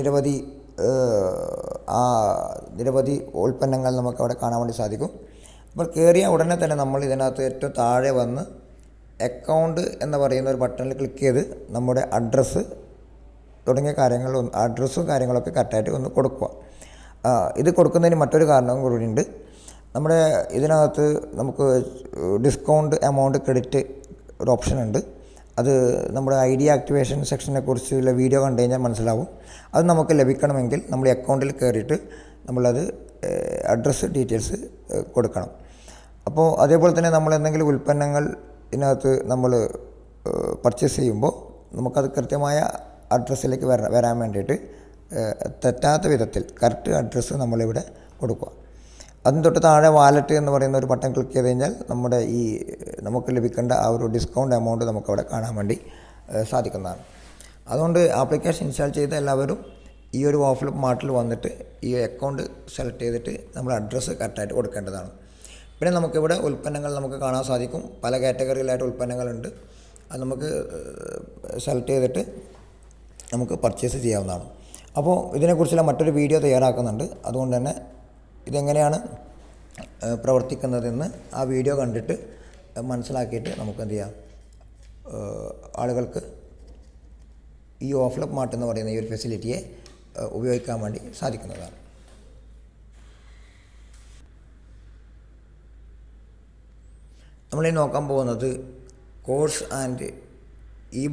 നിരവധി ഉൽപ്പന്നങ്ങൾ നമുക്ക് അവിടെ കാണാൻ വേണ്ടി സാധിക്കും. അപ്പോൾ കയറിയ ഉടനെ തന്നെ നമ്മൾ ഇതിനകത്ത് ഏറ്റവും താഴെ വന്ന് അക്കൗണ്ട് എന്ന് പറയുന്ന ഒരു ബട്ടണിൽ ക്ലിക്ക് ചെയ്ത് നമ്മുടെ അഡ്രസ്സ് തുടങ്ങിയ അഡ്രസ്സും കാര്യങ്ങളൊക്കെ കറക്റ്റായിട്ട് ഒന്ന് കൊടുക്കുക. ഇത് കൊടുക്കുന്നതിന് മറ്റൊരു കാരണവും കൂടിയുണ്ട്. നമ്മുടെ ഇതിനകത്ത് നമുക്ക് ഡിസ്കൗണ്ട് എമൗണ്ട് ക്രെഡിറ്റ് ഒരു ഓപ്ഷൻ ഉണ്ട്. അത് നമ്മുടെ ID ആക്ടിവേഷൻ സെക്ഷനെ കുറിച്ചുള്ള വീഡിയോ കണ്ടു കഴിഞ്ഞാൽ മനസ്സിലാവും. അത് നമുക്ക് ലഭിക്കണമെങ്കിൽ നമ്മൾ അക്കൗണ്ടിൽ കയറിയിട്ട് നമ്മളത് അഡ്രസ്സ് ഡീറ്റെയിൽസ് കൊടുക്കണം. അപ്പോൾ അതേപോലെ തന്നെ നമ്മൾ എന്തെങ്കിലും ഉൽപ്പന്നങ്ങൾ ഇതിനകത്ത് നമ്മൾ പർച്ചേസ് ചെയ്യുമ്പോൾ നമുക്കത് കൃത്യമായ അഡ്രസ്സിലേക്ക് വരാൻ വേണ്ടിയിട്ട് തെറ്റാത്ത വിധത്തിൽ കറക്റ്റ് അഡ്രസ്സ് നമ്മളിവിടെ കൊടുക്കുക. അതിന് തൊട്ട് താഴെ വാലറ്റ് എന്ന് പറയുന്ന ഒരു ബട്ടൺ ക്ലിക്ക് ചെയ്ത് കഴിഞ്ഞാൽ നമുക്ക് ലഭിക്കേണ്ട ആ ഒരു ഡിസ്കൗണ്ട് എമൗണ്ട് നമുക്കവിടെ കാണാൻ വേണ്ടി സാധിക്കുന്നതാണ്. അതുകൊണ്ട് ആപ്ലിക്കേഷൻ ഇൻസ്റ്റാൾ ചെയ്ത എല്ലാവരും ഈ ഒരു ഓഫ്ലപ്പ് മാർട്ടിൽ വന്നിട്ട് ഈ അക്കൗണ്ട് സെലക്ട് ചെയ്തിട്ട് നമ്മൾ അഡ്രസ്സ് കറക്റ്റായിട്ട് കൊടുക്കേണ്ടതാണ്. പിന്നെ നമുക്കിവിടെ ഉൽപ്പന്നങ്ങൾ നമുക്ക് കാണാൻ സാധിക്കും. പല കാറ്റഗറിയിലായിട്ട് ഉൽപ്പന്നങ്ങളുണ്ട്. അത് നമുക്ക് സെലക്ട് ചെയ്തിട്ട് നമുക്ക് പർച്ചേസ് ചെയ്യാവുന്നതാണ്. അപ്പോൾ ഇതിനെക്കുറിച്ചുള്ള മറ്റൊരു വീഡിയോ തയ്യാറാക്കുന്നുണ്ട്. അതുകൊണ്ട് തന്നെ ഇതെങ്ങനെയാണ് പ്രവർത്തിക്കുന്നതെന്ന് ആ വീഡിയോ കണ്ടിട്ട് മനസ്സിലാക്കിയിട്ട് നമുക്ക് എന്ത് ചെയ്യാം, ആളുകൾക്ക് ഈ ഓഫ്ലപ്പ് മാർട്ട് എന്ന് പറയുന്ന ഈ ഒരു ഫെസിലിറ്റിയെ ഉപയോഗിക്കാൻ വേണ്ടി സാധിക്കുന്നതാണ്. നമ്മളിനി നോക്കാൻ പോകുന്നത് കോഴ്സ് ആൻഡ്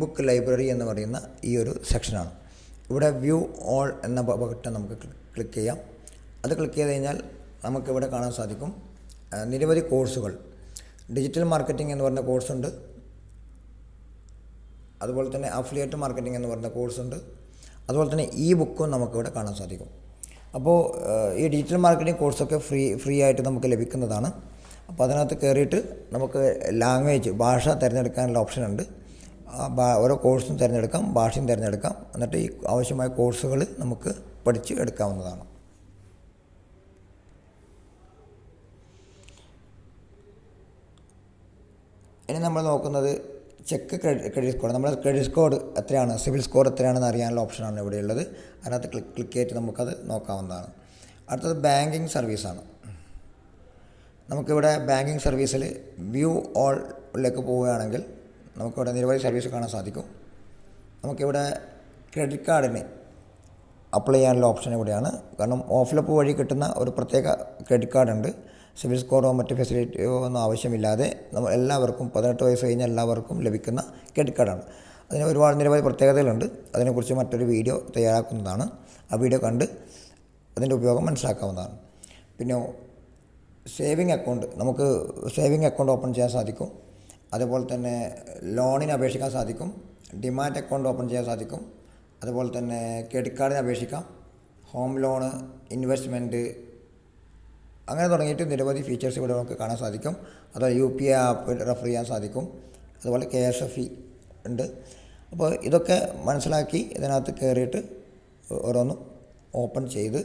ബുക്ക് ലൈബ്രറി എന്ന് പറയുന്ന ഈ ഒരു സെക്ഷനാണ്. ഇവിടെ വ്യൂ ഓൾ എന്ന ബട്ടൺ നമുക്ക് ക്ലിക്ക് ചെയ്യാം. അത് ക്ലിക്ക് ചെയ്ത് കഴിഞ്ഞാൽ നമുക്കിവിടെ കാണാൻ സാധിക്കും നിരവധി കോഴ്സുകൾ. ഡിജിറ്റൽ മാർക്കറ്റിംഗ് എന്ന് പറഞ്ഞ കോഴ്സുണ്ട്. അതുപോലെ തന്നെ അഫിലിയേറ്റ് മാർക്കറ്റിംഗ് എന്ന് പറഞ്ഞ കോഴ്സുണ്ട്. അതുപോലെ തന്നെ ബുക്കും നമുക്കിവിടെ കാണാൻ സാധിക്കും. അപ്പോൾ ഈ ഡിജിറ്റൽ മാർക്കറ്റിംഗ് കോഴ്സൊക്കെ ഫ്രീ ആയിട്ട് നമുക്ക് ലഭിക്കുന്നതാണ്. അപ്പോൾ അതിനകത്ത് കയറിയിട്ട് നമുക്ക് ഭാഷ തിരഞ്ഞെടുക്കാനുള്ള ഓപ്ഷൻ ഉണ്ട്. ഓരോ കോഴ്സും തിരഞ്ഞെടുക്കാം, ഭാഷയും തിരഞ്ഞെടുക്കാം. എന്നിട്ട് ഈ ആവശ്യമായ കോഴ്സുകൾ നമുക്ക് പഠിച്ച് എടുക്കാവുന്നതാണ്. ഇനി നമ്മൾ നോക്കുന്നത് ചെക്ക് ക്രെഡിറ്റ് സ്കോർ. നമ്മുടെ ക്രെഡിറ്റ് സ്കോർ എത്രയാണ്, സിവിൽ സ്കോർ എത്രയാണെന്ന് അറിയാനുള്ള ഓപ്ഷനാണ് ഇവിടെയുള്ളത്. അതിനകത്ത് ക്ലിക്ക് ചെയ്തിട്ട് നമുക്കത് നോക്കാവുന്നതാണ്. അടുത്തത് ബാങ്കിങ് സർവീസാണ്. നമുക്കിവിടെ ബാങ്കിങ് സർവീസിൽ വ്യൂ ഓളിലേക്ക് പോവുകയാണെങ്കിൽ നമുക്കിവിടെ നിരവധി സർവീസ് കാണാൻ സാധിക്കും. നമുക്കിവിടെ ക്രെഡിറ്റ് കാർഡിന് അപ്ലൈ ചെയ്യാനുള്ള ഓപ്ഷൻ ഇവിടെയാണ്. കാരണം ഓഫ്ലപ്പ് വഴി കിട്ടുന്ന ഒരു പ്രത്യേക ക്രെഡിറ്റ് കാർഡുണ്ട്. സിവിൽ സ്കോറോ മറ്റ് ഫെസിലിറ്റിയോ ഒന്നും ആവശ്യമില്ലാതെ എല്ലാവർക്കും 18 വയസ്സ് കഴിഞ്ഞ എല്ലാവർക്കും ലഭിക്കുന്ന ക്രെഡിറ്റ് കാർഡാണ്. അതിന് നിരവധി പ്രത്യേകതകളുണ്ട്. അതിനെക്കുറിച്ച് മറ്റൊരു വീഡിയോ തയ്യാറാക്കുന്നതാണ്. ആ വീഡിയോ കണ്ട് അതിൻ്റെ ഉപയോഗം മനസ്സിലാക്കാവുന്നതാണ്. പിന്നെ സേവിങ് അക്കൗണ്ട്, നമുക്ക് സേവിങ് അക്കൗണ്ട് ഓപ്പൺ ചെയ്യാൻ സാധിക്കും. അതുപോലെ തന്നെ ലോണിന് അപേക്ഷിക്കാൻ സാധിക്കും. ഡിമാറ്റ് അക്കൗണ്ട് ഓപ്പൺ ചെയ്യാൻ സാധിക്കും. അതുപോലെ തന്നെ ക്രെഡിറ്റ് കാർഡിന് അപേക്ഷിക്കാം. ഹോം ലോണ്, ഇൻവെസ്റ്റ്മെൻറ്റ്, അങ്ങനെ തുടങ്ങിയിട്ട് നിരവധി ഫീച്ചേഴ്സ് ഇവിടെ നമുക്ക് കാണാൻ സാധിക്കും. അതുപോലെ UPI ആപ്പ് റെഫർ ചെയ്യാൻ സാധിക്കും. അതുപോലെ KSFE ഉണ്ട്. അപ്പോൾ ഇതൊക്കെ മനസ്സിലാക്കി ഇതിനകത്ത് കയറിയിട്ട് ഓരോന്നും ഓപ്പൺ ചെയ്ത്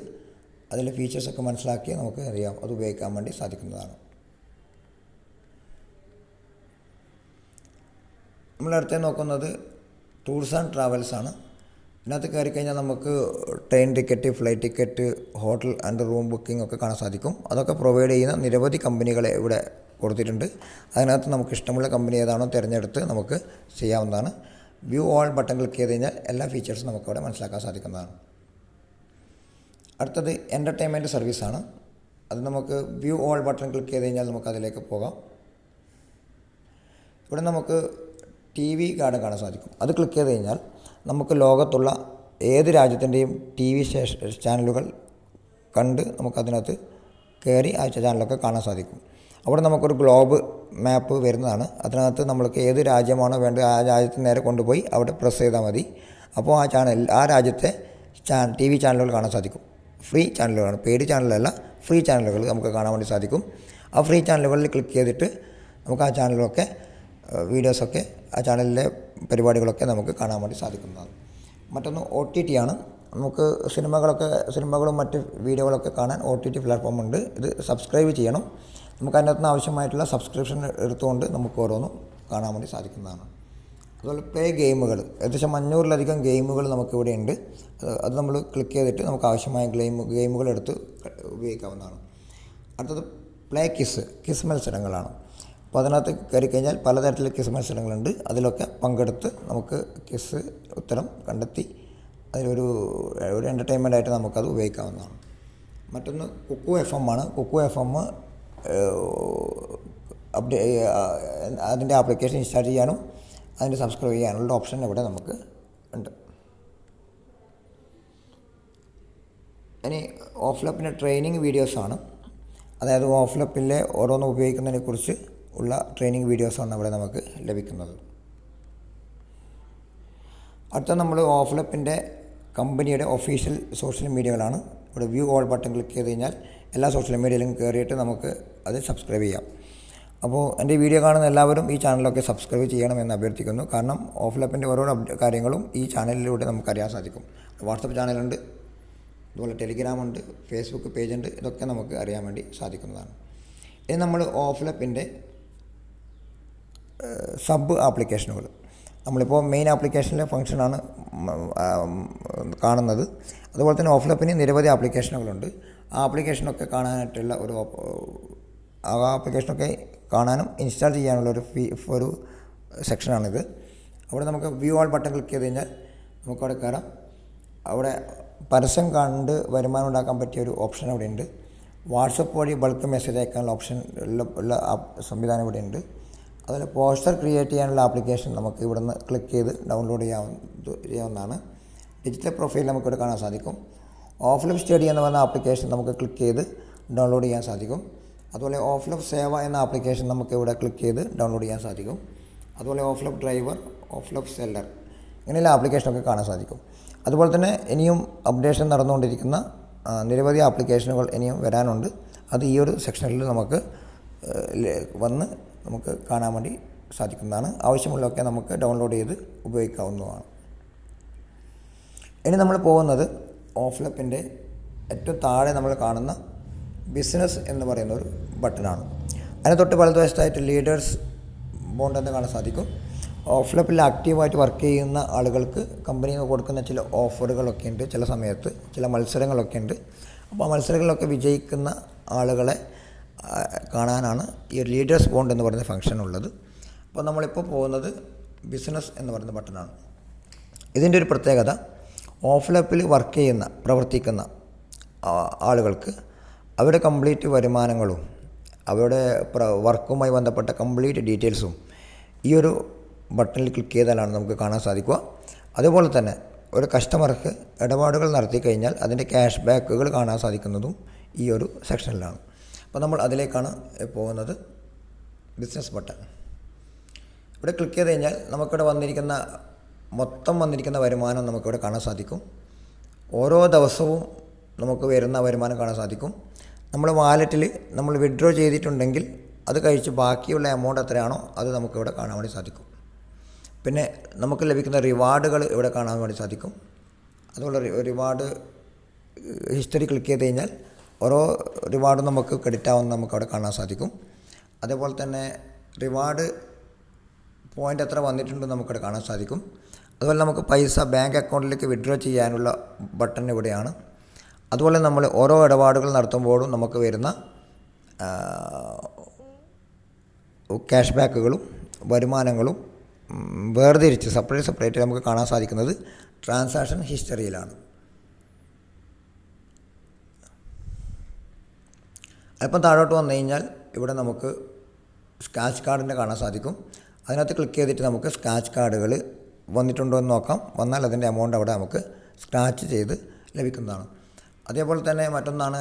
അതിലെ ഫീച്ചേഴ്സൊക്കെ മനസ്സിലാക്കി നമുക്ക് അറിയാം അത് ഉപയോഗിക്കാൻ വേണ്ടി സാധിക്കുന്നതാണ്. നമ്മളടുത്ത് നോക്കുന്നത് ടൂർസ് ആൻഡ് ട്രാവൽസാണ്. ഇതിനകത്ത് കയറി കഴിഞ്ഞാൽ നമുക്ക് train ticket, flight ticket, hotel and room booking ഒക്കെ കാണാൻ സാധിക്കും. അതൊക്കെ പ്രൊവൈഡ് ചെയ്യുന്ന നിരവധി കമ്പനികളെ ഇവിടെ കൊടുത്തിട്ടുണ്ട്. അതിനകത്ത് നമുക്ക് ഇഷ്ടമുള്ള കമ്പനി ഏതാണോ തിരഞ്ഞെടുത്ത് നമുക്ക് ചെയ്യാവുന്നതാണ്. വ്യൂ ഓൾ ബട്ടൺ ക്ലിക്ക് ചെയ്ത് കഴിഞ്ഞാൽ എല്ലാ ഫീച്ചേഴ്സും നമുക്കവിടെ മനസ്സിലാക്കാൻ സാധിക്കുന്നതാണ്. അടുത്തത് എൻ്റർടൈൻമെൻറ്റ് സർവീസാണ്. അത് നമുക്ക് വ്യൂ ഓൾ ബട്ടൺ ക്ലിക്ക് ചെയ്ത് കഴിഞ്ഞാൽ നമുക്ക് അതിലേക്ക് പോകാം. ഇവിടെ നമുക്ക് TV ഗാർഡൻ കാണാൻ സാധിക്കും. അത് ക്ലിക്ക് ചെയ്ത് കഴിഞ്ഞാൽ നമുക്ക് ലോകത്തുള്ള ഏത് രാജ്യത്തിൻ്റെയും TV ചാനലുകൾ കണ്ട് നമുക്കതിനകത്ത് കയറി ആ ചാനലൊക്കെ കാണാൻ സാധിക്കും. അവിടെ നമുക്കൊരു ഗ്ലോബ് മാപ്പ് വരുന്നതാണ്. അതിനകത്ത് നമ്മൾക്ക് ഏത് രാജ്യമാണോ വേണ്ടത് ആ രാജ്യത്തിന് നേരെ കൊണ്ടുപോയി അവിടെ പ്രസ് ചെയ്താൽ മതി. അപ്പോൾ ആ രാജ്യത്തെ TV ചാനലുകൾ കാണാൻ സാധിക്കും. ഫ്രീ ചാനലുകളാണ്, പെയ്ഡ് ചാനലല്ല, ഫ്രീ ചാനലുകൾ നമുക്ക് കാണാൻ വേണ്ടി സാധിക്കും. ആ ഫ്രീ ചാനലുകളിൽ ക്ലിക്ക് ചെയ്തിട്ട് നമുക്ക് ആ ചാനലുകളൊക്കെ വീഡിയോസൊക്കെ ആ ചാനലിലെ പരിപാടികളൊക്കെ നമുക്ക് കാണാൻ വേണ്ടി സാധിക്കുന്നതാണ്. മറ്റൊന്ന് OTT ആണ്. നമുക്ക് സിനിമകളും മറ്റ് വീഡിയോകളൊക്കെ കാണാൻ OTT പ്ലാറ്റ്ഫോമുണ്ട്. ഇത് സബ്സ്ക്രൈബ് ചെയ്യണം. നമുക്ക് അതിനകത്ത് ആവശ്യമായിട്ടുള്ള സബ്സ്ക്രിപ്ഷൻ എടുത്തുകൊണ്ട് നമുക്ക് ഓരോന്നും കാണാൻ വേണ്ടി സാധിക്കുന്നതാണ്. അതുപോലെ പ്ലേ ഗെയിമുകൾ, ഏകദേശം 500-ലധികം ഗെയിമുകൾ നമുക്കിവിടെ ഉണ്ട്. അത് നമ്മൾ ക്ലിക്ക് ചെയ്തിട്ട് നമുക്ക് ആവശ്യമായ ഗെയിമുകൾ എടുത്ത് ഉപയോഗിക്കാവുന്നതാണ്. അടുത്തത് പ്ലേ കിസ് മത്സരങ്ങളാണ്. അപ്പോൾ അതിനകത്ത് കയറി കഴിഞ്ഞാൽ പലതരത്തിലുള്ള കിസ് മത്സരങ്ങളുണ്ട്. അതിലൊക്കെ പങ്കെടുത്ത് നമുക്ക് കിസ് ഉത്തരം കണ്ടെത്തി അതിലൊരു എൻ്റർടൈൻമെൻ്റായിട്ട് നമുക്കത് ഉപയോഗിക്കാവുന്നതാണ്. മറ്റൊന്ന് കുക്കു FM ആണ്. കുക്കു FM അതിൻ്റെ ആപ്ലിക്കേഷൻ ഇൻസ്റ്റാൾ ചെയ്യാനും അതിൻ്റെ സബ്സ്ക്രൈബ് ചെയ്യാനുള്ള ഓപ്ഷൻ ഇവിടെ നമുക്ക് ഉണ്ട്. ഇനി ഓഫ്ലപ്പിൻ്റെ ട്രെയിനിങ് വീഡിയോസാണ്. അതായത് ഓഫ്ലപ്പിലെ ഓരോന്ന് ഉപയോഗിക്കുന്നതിനെക്കുറിച്ച് ഉള്ള ട്രെയിനിങ് വീഡിയോസാണ് ഇവിടെ നമുക്ക് ലഭിക്കുന്നത്. അടുത്ത നമ്മൾ ഓഫ്ലപ്പിൻ്റെ കമ്പനിയുടെ ഒഫീഷ്യൽ സോഷ്യൽ മീഡിയകളാണ്. ഇവിടെ വ്യൂ ഓൾ ബട്ടൺ ക്ലിക്ക് ചെയ്ത് കഴിഞ്ഞാൽ എല്ലാ സോഷ്യൽ മീഡിയയിലും കയറിയിട്ട് നമുക്ക് അത് സബ്സ്ക്രൈബ് ചെയ്യാം. അപ്പോൾ എൻ്റെ വീഡിയോ കാണുന്ന എല്ലാവരും ഈ ചാനലൊക്കെ സബ്സ്ക്രൈബ് ചെയ്യണമെന്ന് അഭ്യർത്ഥിക്കുന്നു. കാരണം ഓഫ്ലപ്പിൻ്റെ ഓരോ കാര്യങ്ങളും ഈ ചാനലിലൂടെ നമുക്കറിയാൻ സാധിക്കും. വാട്സപ്പ് ചാനലുണ്ട്, അതുപോലെ ടെലിഗ്രാമുണ്ട്, ഫേസ്ബുക്ക് പേജുണ്ട്. ഇതൊക്കെ നമുക്ക് അറിയാൻ വേണ്ടി സാധിക്കുന്നതാണ്. ഇനി നമ്മൾ ഓഫ്ലപ്പിൻ്റെ സബ് ആപ്ലിക്കേഷനുകൾ, നമ്മളിപ്പോൾ മെയിൻ ആപ്ലിക്കേഷനിലെ ഫംഗ്ഷനാണ് കാണുന്നത്. അതുപോലെ തന്നെ ഓഫ്ലപ്പിന് നിരവധി ആപ്ലിക്കേഷനുകളുണ്ട്. ആ ആപ്ലിക്കേഷനൊക്കെ കാണാനായിട്ടുള്ള ആ ആപ്ലിക്കേഷനൊക്കെ കാണാനും ഇൻസ്റ്റാൾ ചെയ്യാനുള്ള ഒരു സെക്ഷനാണിത്. അവിടെ നമുക്ക് വ്യൂ ആൾ ബട്ടൺ ക്ലിക്ക് ചെയ്ത് കഴിഞ്ഞാൽ നമുക്കവിടെ കയറാം. അവിടെ പരസ്യം കണ്ട് വരുമാനം ഉണ്ടാക്കാൻ പറ്റിയൊരു ഓപ്ഷൻ അവിടെ ഉണ്ട്. വാട്സപ്പ് വഴി ബൾക്ക് മെസ്സേജ് അയക്കാനുള്ള ഓപ്ഷൻ ഉള്ള സംവിധാനം ഇവിടെ ഉണ്ട്. അതുപോലെ പോസ്റ്റർ ക്രിയേറ്റ് ചെയ്യാനുള്ള ആപ്ലിക്കേഷൻ നമുക്ക് ഇവിടുന്ന് ക്ലിക്ക് ചെയ്ത് ഡൗൺലോഡ് ചെയ്യാവുന്നതാണ്. ഡിജിറ്റൽ പ്രൊഫൈൽ നമുക്കിവിടെ കാണാൻ സാധിക്കും. ഓഫ്ലപ്പ് സ്റ്റഡി എന്ന് പറഞ്ഞ ആപ്ലിക്കേഷൻ നമുക്ക് ക്ലിക്ക് ചെയ്ത് ഡൗൺലോഡ് ചെയ്യാൻ സാധിക്കും. അതുപോലെ ഓഫ്ലപ്പ് സേവ എന്ന ആപ്ലിക്കേഷൻ നമുക്ക് ഇവിടെ ക്ലിക്ക് ചെയ്ത് ഡൗൺലോഡ് ചെയ്യാൻ സാധിക്കും. അതുപോലെ ഓഫ്ലപ്പ് ഡ്രൈവർ, ഓഫ്ലപ്പ് സെല്ലർ, ഇങ്ങനെയുള്ള ആപ്ലിക്കേഷനൊക്കെ കാണാൻ സാധിക്കും. അതുപോലെ തന്നെ ഇനിയും അപ്ഡേഷൻ നടന്നുകൊണ്ടിരിക്കുന്ന നിരവധി ആപ്ലിക്കേഷനുകൾ ഇനിയും വരാനുണ്ട്. അത് ഈ ഒരു സെക്ഷനിൽ നമുക്ക് വന്ന് നമുക്ക് കാണാൻ വേണ്ടി സാധിക്കുന്നതാണ്. ആവശ്യമുള്ളതൊക്കെ നമുക്ക് ഡൗൺലോഡ് ചെയ്ത് ഉപയോഗിക്കാവുന്നതാണ്. ഇനി നമ്മൾ പോകുന്നത് ഓഫ്ലപ്പിൻ്റെ ഏറ്റവും താഴെ നമ്മൾ കാണുന്ന ബിസിനസ് എന്ന് പറയുന്ന ഒരു ബട്ടനാണ്. അതിന് തൊട്ട് വലതുവശത്തായിട്ട് ലീഡേഴ്സ് ബോണ്ട് എന്ന് കാണാൻ സാധിക്കും. ഓഫ്ലപ്പിൽ ആക്റ്റീവായിട്ട് വർക്ക് ചെയ്യുന്ന ആളുകൾക്ക് കമ്പനി കൊടുക്കുന്ന ചില ഓഫറുകളൊക്കെ ഉണ്ട്. ചില സമയത്ത് ചില മത്സരങ്ങളൊക്കെ ഉണ്ട്. അപ്പോൾ ആ മത്സരങ്ങളിലൊക്കെ വിജയിക്കുന്ന ആളുകളെ കാണാനാണ് ഈ ലീഡേഴ്സ് ബോണ്ട് എന്ന് പറയുന്ന ഫംഗ്ഷൻ ഉള്ളത്. അപ്പോൾ നമ്മളിപ്പോൾ പോകുന്നത് ബിസിനസ് എന്ന് പറയുന്ന ബട്ടനാണ്. ഇതിൻ്റെ ഒരു പ്രത്യേകത, ഓഫ്ലപ്പിൽ പ്രവർത്തിക്കുന്ന ആളുകൾക്ക് അവരുടെ കംപ്ലീറ്റ് വരുമാനങ്ങളും അവരുടെ വർക്കുമായി ബന്ധപ്പെട്ട കംപ്ലീറ്റ് ഡീറ്റെയിൽസും ഈ ഒരു ബട്ടണിൽ ക്ലിക്ക് ചെയ്താലാണ് നമുക്ക് കാണാൻ സാധിക്കുക. അതുപോലെ തന്നെ ഒരു കസ്റ്റമർക്ക് ഇടപാടുകൾ നടത്തി കഴിഞ്ഞാൽ അതിൻ്റെ ക്യാഷ് ബാക്കുകൾ കാണാൻ സാധിക്കുന്നതും ഈ ഒരു സെക്ഷനിലാണ്. അപ്പോൾ നമ്മൾ അതിലേക്കാണ് പോകുന്നത്. ബിസിനസ് ബട്ടൺ ഇവിടെ ക്ലിക്ക് ചെയ്ത് കഴിഞ്ഞാൽ നമുക്കിവിടെ മൊത്തം വന്നിരിക്കുന്ന വരുമാനം നമുക്കിവിടെ കാണാൻ സാധിക്കും. ഓരോ ദിവസവും നമുക്ക് വരുന്ന വരുമാനം കാണാൻ സാധിക്കും. നമ്മൾ വാലറ്റിൽ നമ്മൾ വിഡ്രോ ചെയ്തിട്ടുണ്ടെങ്കിൽ അത് കഴിച്ച് ബാക്കിയുള്ള എമൗണ്ട് എത്രയാണോ അത് നമുക്കിവിടെ കാണാൻ വേണ്ടി സാധിക്കും. പിന്നെ നമുക്ക് ലഭിക്കുന്ന റിവാർഡുകൾ ഇവിടെ കാണാൻ വേണ്ടി സാധിക്കും. അതുപോലെ റിവാർഡ് ഹിസ്റ്ററി ക്ലിക്ക് ചെയ്ത് കഴിഞ്ഞാൽ ഓരോ റിവാർഡും നമുക്ക് ക്രെഡിറ്റ് ആവുന്ന നമുക്കവിടെ കാണാൻ സാധിക്കും. അതേപോലെ തന്നെ റിവാർഡ് പോയിൻ്റ് എത്ര വന്നിട്ടുണ്ടെന്ന് നമുക്കിവിടെ കാണാൻ സാധിക്കും. അതുപോലെ നമുക്ക് പൈസ ബാങ്ക് അക്കൗണ്ടിലേക്ക് വിഡ്രോ ചെയ്യാനുള്ള ബട്ടൺ ഇവിടെയാണ്. അതുപോലെ നമ്മൾ ഓരോ ഇടപാടുകൾ നടത്തുമ്പോഴും നമുക്ക് വരുന്ന ക്യാഷ് ബാക്കുകളും വരുമാനങ്ങളും വേർതിരിച്ച് സെപ്പറേറ്റ് നമുക്ക് കാണാൻ സാധിക്കുന്നത് ട്രാൻസാക്ഷൻ ഹിസ്റ്ററിയിലാണ്. അല്പം താഴോട്ട് വന്നു കഴിഞ്ഞാൽ ഇവിടെ നമുക്ക് സ്ക്രാച്ച് കാർഡിൻ്റെ കാണാൻ സാധിക്കും. അതിനകത്ത് ക്ലിക്ക് ചെയ്തിട്ട് നമുക്ക് സ്ക്രാച്ച് കാർഡുകൾ വന്നിട്ടുണ്ടോ എന്ന് നോക്കാം. വന്നാൽ അതിൻ്റെ എമൗണ്ട് അവിടെ നമുക്ക് സ്ക്രാച്ച് ചെയ്ത് ലഭിക്കുന്നതാണ്. അതേപോലെ തന്നെ മറ്റൊന്നാണ്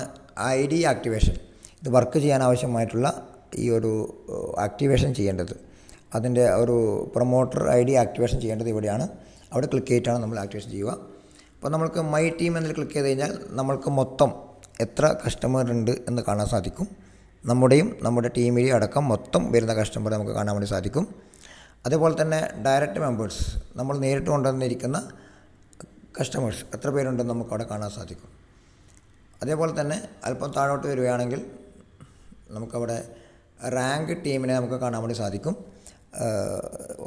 ID ആക്ടിവേഷൻ. ഇത് വർക്ക് ചെയ്യാൻ ആവശ്യമായിട്ടുള്ള ഈ ഒരു ആക്ടിവേഷൻ ചെയ്യേണ്ടത്. അതിൻ്റെ ഒരു പ്രൊമോട്ടർ ID ആക്ടിവേഷൻ ചെയ്യേണ്ടത് ഇവിടെയാണ്. അവിടെ ക്ലിക്ക് ചെയ്തിട്ടാണ് നമ്മൾ ആക്ടിവേഷൻ ചെയ്യുക. അപ്പോൾ നമ്മൾക്ക് മൈ ടീം എന്നതിൽ ക്ലിക്ക് ചെയ്ത് കഴിഞ്ഞാൽ നമ്മൾക്ക് മൊത്തം എത്ര കസ്റ്റമർ ഉണ്ട് എന്ന് കാണാൻ സാധിക്കും. നമ്മുടെ ടീമിലെയും അടക്കം മൊത്തം വരുന്ന കസ്റ്റമർ നമുക്ക് കാണാൻ വേണ്ടി സാധിക്കും. അതേപോലെ തന്നെ ഡയറക്റ്റ് മെമ്പേഴ്സ്, നമ്മൾ നേരിട്ട് കൊണ്ടുവന്നിരിക്കുന്ന കസ്റ്റമേഴ്സ് എത്ര പേരുണ്ടെന്ന് നമുക്ക് അവിടെ കാണാൻ സാധിക്കും. അതേപോലെ തന്നെ അല്പം താഴോട്ട് വരികയാണെങ്കിൽ നമുക്കവിടെ റാങ്ക് ടീമിനെ നമുക്ക് കാണാൻ വേണ്ടി സാധിക്കും.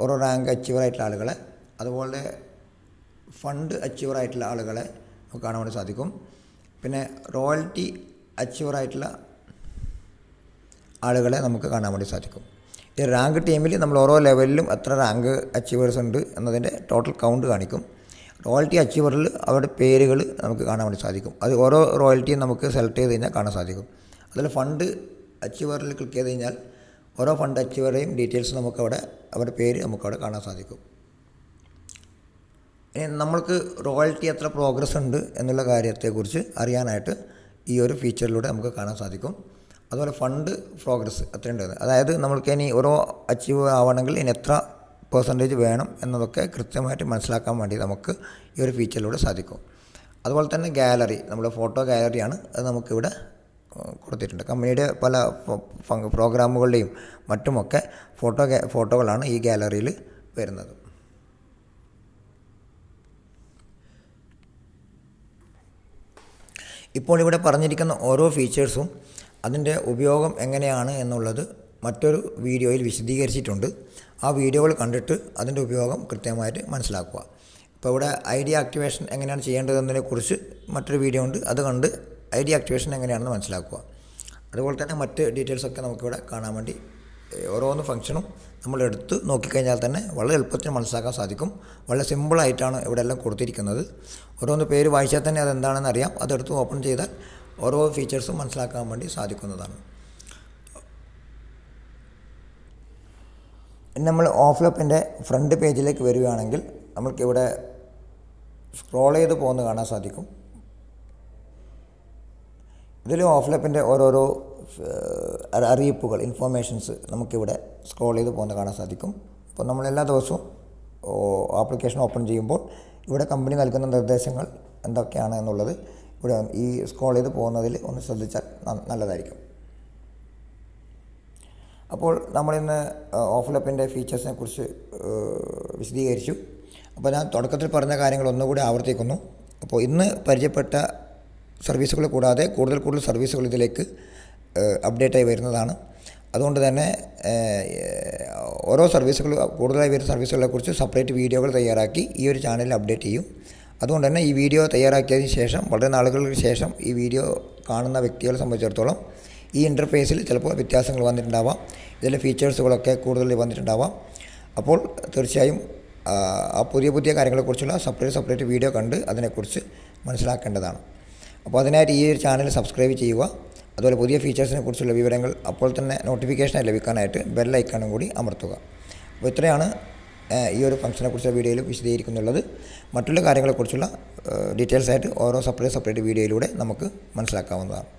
ഓരോ റാങ്ക് അച്ചീവർ ആയിട്ടുള്ള ആളുകളെ, അതുപോലെ ഫണ്ട് അച്ചീവർ ആയിട്ടുള്ള ആളുകളെ നമുക്ക് കാണാൻ വേണ്ടി സാധിക്കും. പിന്നെ റോയൽറ്റി അച്ചീവർ ആയിട്ടുള്ള ആളുകളെ നമുക്ക് കാണാൻ വേണ്ടി സാധിക്കും. ഈ റാങ്ക് ടീമിൽ നമ്മൾ ഓരോ ലെവലിലും എത്ര റാങ്ക് അച്ചീവേഴ്സ് ഉണ്ട് എന്നതിൻ്റെ ടോട്ടൽ കൗണ്ട് കാണിക്കും. റോയൽറ്റി അച്ചീവറിൽ അവരുടെ പേരുകൾ നമുക്ക് കാണാൻ വേണ്ടി സാധിക്കും. അത് ഓരോ റോയൽറ്റിയും നമുക്ക് സെലക്ട് ചെയ്ത് കഴിഞ്ഞാൽ കാണാൻ സാധിക്കും. അതിൽ ഫണ്ട് അച്ചീവറിൽ ക്ലിക്ക് ചെയ്ത് കഴിഞ്ഞാൽ ഓരോ ഫണ്ട് അച്ചീവറുടെയും ഡീറ്റെയിൽസ് നമുക്കവിടെ, അവരുടെ പേര് നമുക്കവിടെ കാണാൻ സാധിക്കും. ഇനി നമ്മൾക്ക് റോയൽറ്റി എത്ര പ്രോഗ്രസ് ഉണ്ട് എന്നുള്ള കാര്യത്തെക്കുറിച്ച് അറിയാനായിട്ട് ഈ ഒരു ഫീച്ചറിലൂടെ നമുക്ക് കാണാൻ സാധിക്കും. അതുപോലെ ഫണ്ട് പ്രോഗ്രസ് എത്രയുണ്ടെന്ന്, അതായത് നമ്മൾക്ക് ഇനി ഓരോ അച്ചീവ് ആവണമെങ്കിൽ ഇനി എത്ര പെർസെൻറ്റേജ് വേണം എന്നതൊക്കെ കൃത്യമായിട്ട് മനസ്സിലാക്കാൻ വേണ്ടി നമുക്ക് ഈ ഒരു ഫീച്ചറിലൂടെ സാധിക്കും. അതുപോലെ തന്നെ ഗാലറി, നമ്മുടെ ഫോട്ടോ ഗാലറിയാണ്, അത് നമുക്കിവിടെ കൊടുത്തിട്ടുണ്ട്. കമ്പനിയുടെ പല പ്രോഗ്രാമുകളുടെയും മറ്റുമൊക്കെ ഫോട്ടോകളാണ് ഈ ഗാലറിയിൽ വരുന്നത്. ഇപ്പോൾ ഇവിടെ പറഞ്ഞിരിക്കുന്ന ഓരോ ഫീച്ചേഴ്സും അതിൻ്റെ ഉപയോഗം എങ്ങനെയാണ് എന്നുള്ളത് മറ്റൊരു വീഡിയോയിൽ വിശദീകരിച്ചിട്ടുണ്ട്. ആ വീഡിയോകൾ കണ്ടിട്ട് അതിൻ്റെ ഉപയോഗം കൃത്യമായിട്ട് മനസ്സിലാക്കുക. ഇപ്പോൾ ഇവിടെ ID ആക്ടിവേഷൻ എങ്ങനെയാണ് ചെയ്യേണ്ടതെന്നതിനെക്കുറിച്ച് മറ്റൊരു വീഡിയോ ഉണ്ട്, അത് കണ്ട് ID ആക്ടിവേഷൻ എങ്ങനെയാണെന്ന് മനസ്സിലാക്കുക. അതുപോലെ തന്നെ മറ്റ് ഡീറ്റെയിൽസൊക്കെ നമുക്കിവിടെ കാണാൻ വേണ്ടി ഓരോന്ന് ഫംഗ്ഷനും നമ്മൾ എടുത്ത് നോക്കിക്കഴിഞ്ഞാൽ തന്നെ വളരെ എളുപ്പത്തിൽ മനസ്സിലാക്കാൻ സാധിക്കും. വളരെ സിമ്പിളായിട്ടാണ് ഇവിടെ എല്ലാം കൊടുത്തിരിക്കുന്നത്. ഓരോന്ന് പേര് വായിച്ചാൽ തന്നെ അതെന്താണെന്ന് അറിയാം. അതെടുത്ത് ഓപ്പൺ ചെയ്താൽ ഓരോ ഫീച്ചേഴ്സും മനസ്സിലാക്കാൻ വേണ്ടി സാധിക്കുന്നതാണ്. നമ്മൾ ഓഫ്ലപ്പിൻ്റെ ഫ്രണ്ട് പേജിലേക്ക് വരികയാണെങ്കിൽ നമ്മൾക്കിവിടെ സ്ക്രോൾ ചെയ്ത് പോകുന്നത് കാണാൻ സാധിക്കും. ഇതിൽ ഓഫ്ലപ്പിൻ്റെ ഓരോരോ അറിയിപ്പുകൾ, ഇൻഫോർമേഷൻസ് നമുക്കിവിടെ സ്ക്രോൾ ചെയ്ത് പോകുന്നത് കാണാൻ സാധിക്കും. അപ്പോൾ നമ്മൾ എല്ലാ ദിവസവും ആപ്ലിക്കേഷൻ ഓപ്പൺ ചെയ്യുമ്പോൾ ഇവിടെ കമ്പനി നൽകുന്ന നിർദ്ദേശങ്ങൾ എന്തൊക്കെയാണ് എന്നുള്ളത് ഇവിടെ ഈ സ്ക്രോൾ ചെയ്ത് പോകുന്നതിൽ ഒന്ന് ശ്രദ്ധിച്ചാൽ നല്ലതായിരിക്കും. അപ്പോൾ നമ്മളിന്ന് ഓഫ്ലപ്പിൻ്റെ ഫീച്ചേഴ്സിനെ കുറിച്ച് വിശദീകരിച്ചു. അപ്പോൾ ഞാൻ തുടക്കത്തിൽ പറഞ്ഞ കാര്യങ്ങൾ ഒന്നുകൂടി ആവർത്തിക്കുന്നു. അപ്പോൾ ഇന്ന് പരിചയപ്പെട്ട സർവീസുകൾ കൂടാതെ കൂടുതൽ സർവീസുകൾ ഇതിലേക്ക് അപ്ഡേറ്റായി വരുന്നതാണ്. അതുകൊണ്ട് തന്നെ ഓരോ സർവീസുകൾ, കൂടുതലായി വരുന്ന സർവീസുകളെക്കുറിച്ച് സെപ്പറേറ്റ് വീഡിയോകൾ തയ്യാറാക്കി ഈ ഒരു ചാനലിൽ അപ്ഡേറ്റ് ചെയ്യും. അതുകൊണ്ട് തന്നെ ഈ വീഡിയോ തയ്യാറാക്കിയതിന് ശേഷം, വളരെ നാളുകൾക്ക് ശേഷം ഈ വീഡിയോ കാണുന്ന വ്യക്തികളെ സംബന്ധിച്ചിടത്തോളം ഈ ഇൻ്റർഫേസിൽ ചിലപ്പോൾ വ്യത്യാസങ്ങൾ വന്നിട്ടുണ്ടാവാം, ഇതിലെ ഫീച്ചേഴ്സുകളൊക്കെ കൂടുതൽ വന്നിട്ടുണ്ടാവാം. അപ്പോൾ തീർച്ചയായും ആ പുതിയ കാര്യങ്ങളെക്കുറിച്ചുള്ള സെപ്പറേറ്റ് വീഡിയോ കണ്ട് അതിനെക്കുറിച്ച് മനസ്സിലാക്കേണ്ടതാണ്. അപ്പോൾ അതിനായിട്ട് ഈ ഒരു ചാനൽ സബ്സ്ക്രൈബ് ചെയ്യുക. അതുപോലെ പുതിയ ഫീച്ചേഴ്സിനെ കുറിച്ചുള്ള വിവരങ്ങൾ അപ്പോൾ തന്നെ നോട്ടിഫിക്കേഷനായി ലഭിക്കാനായിട്ട് ബെൽ ഐക്കണും കൂടി അമർത്തുക. അപ്പോൾ ഇത്രയാണ് ഈ ഒരു ഫംഗ്ഷനെക്കുറിച്ചുള്ള വീഡിയോയിൽ വിശദീകരിക്കുന്നുള്ളത്. മറ്റുള്ള കാര്യങ്ങളെക്കുറിച്ചുള്ള ഡീറ്റെയിൽസായിട്ട് ഓരോ സെപ്പറേറ്റ് വീഡിയോയിലൂടെ നമുക്ക് മനസ്സിലാക്കാവുന്നതാണ്.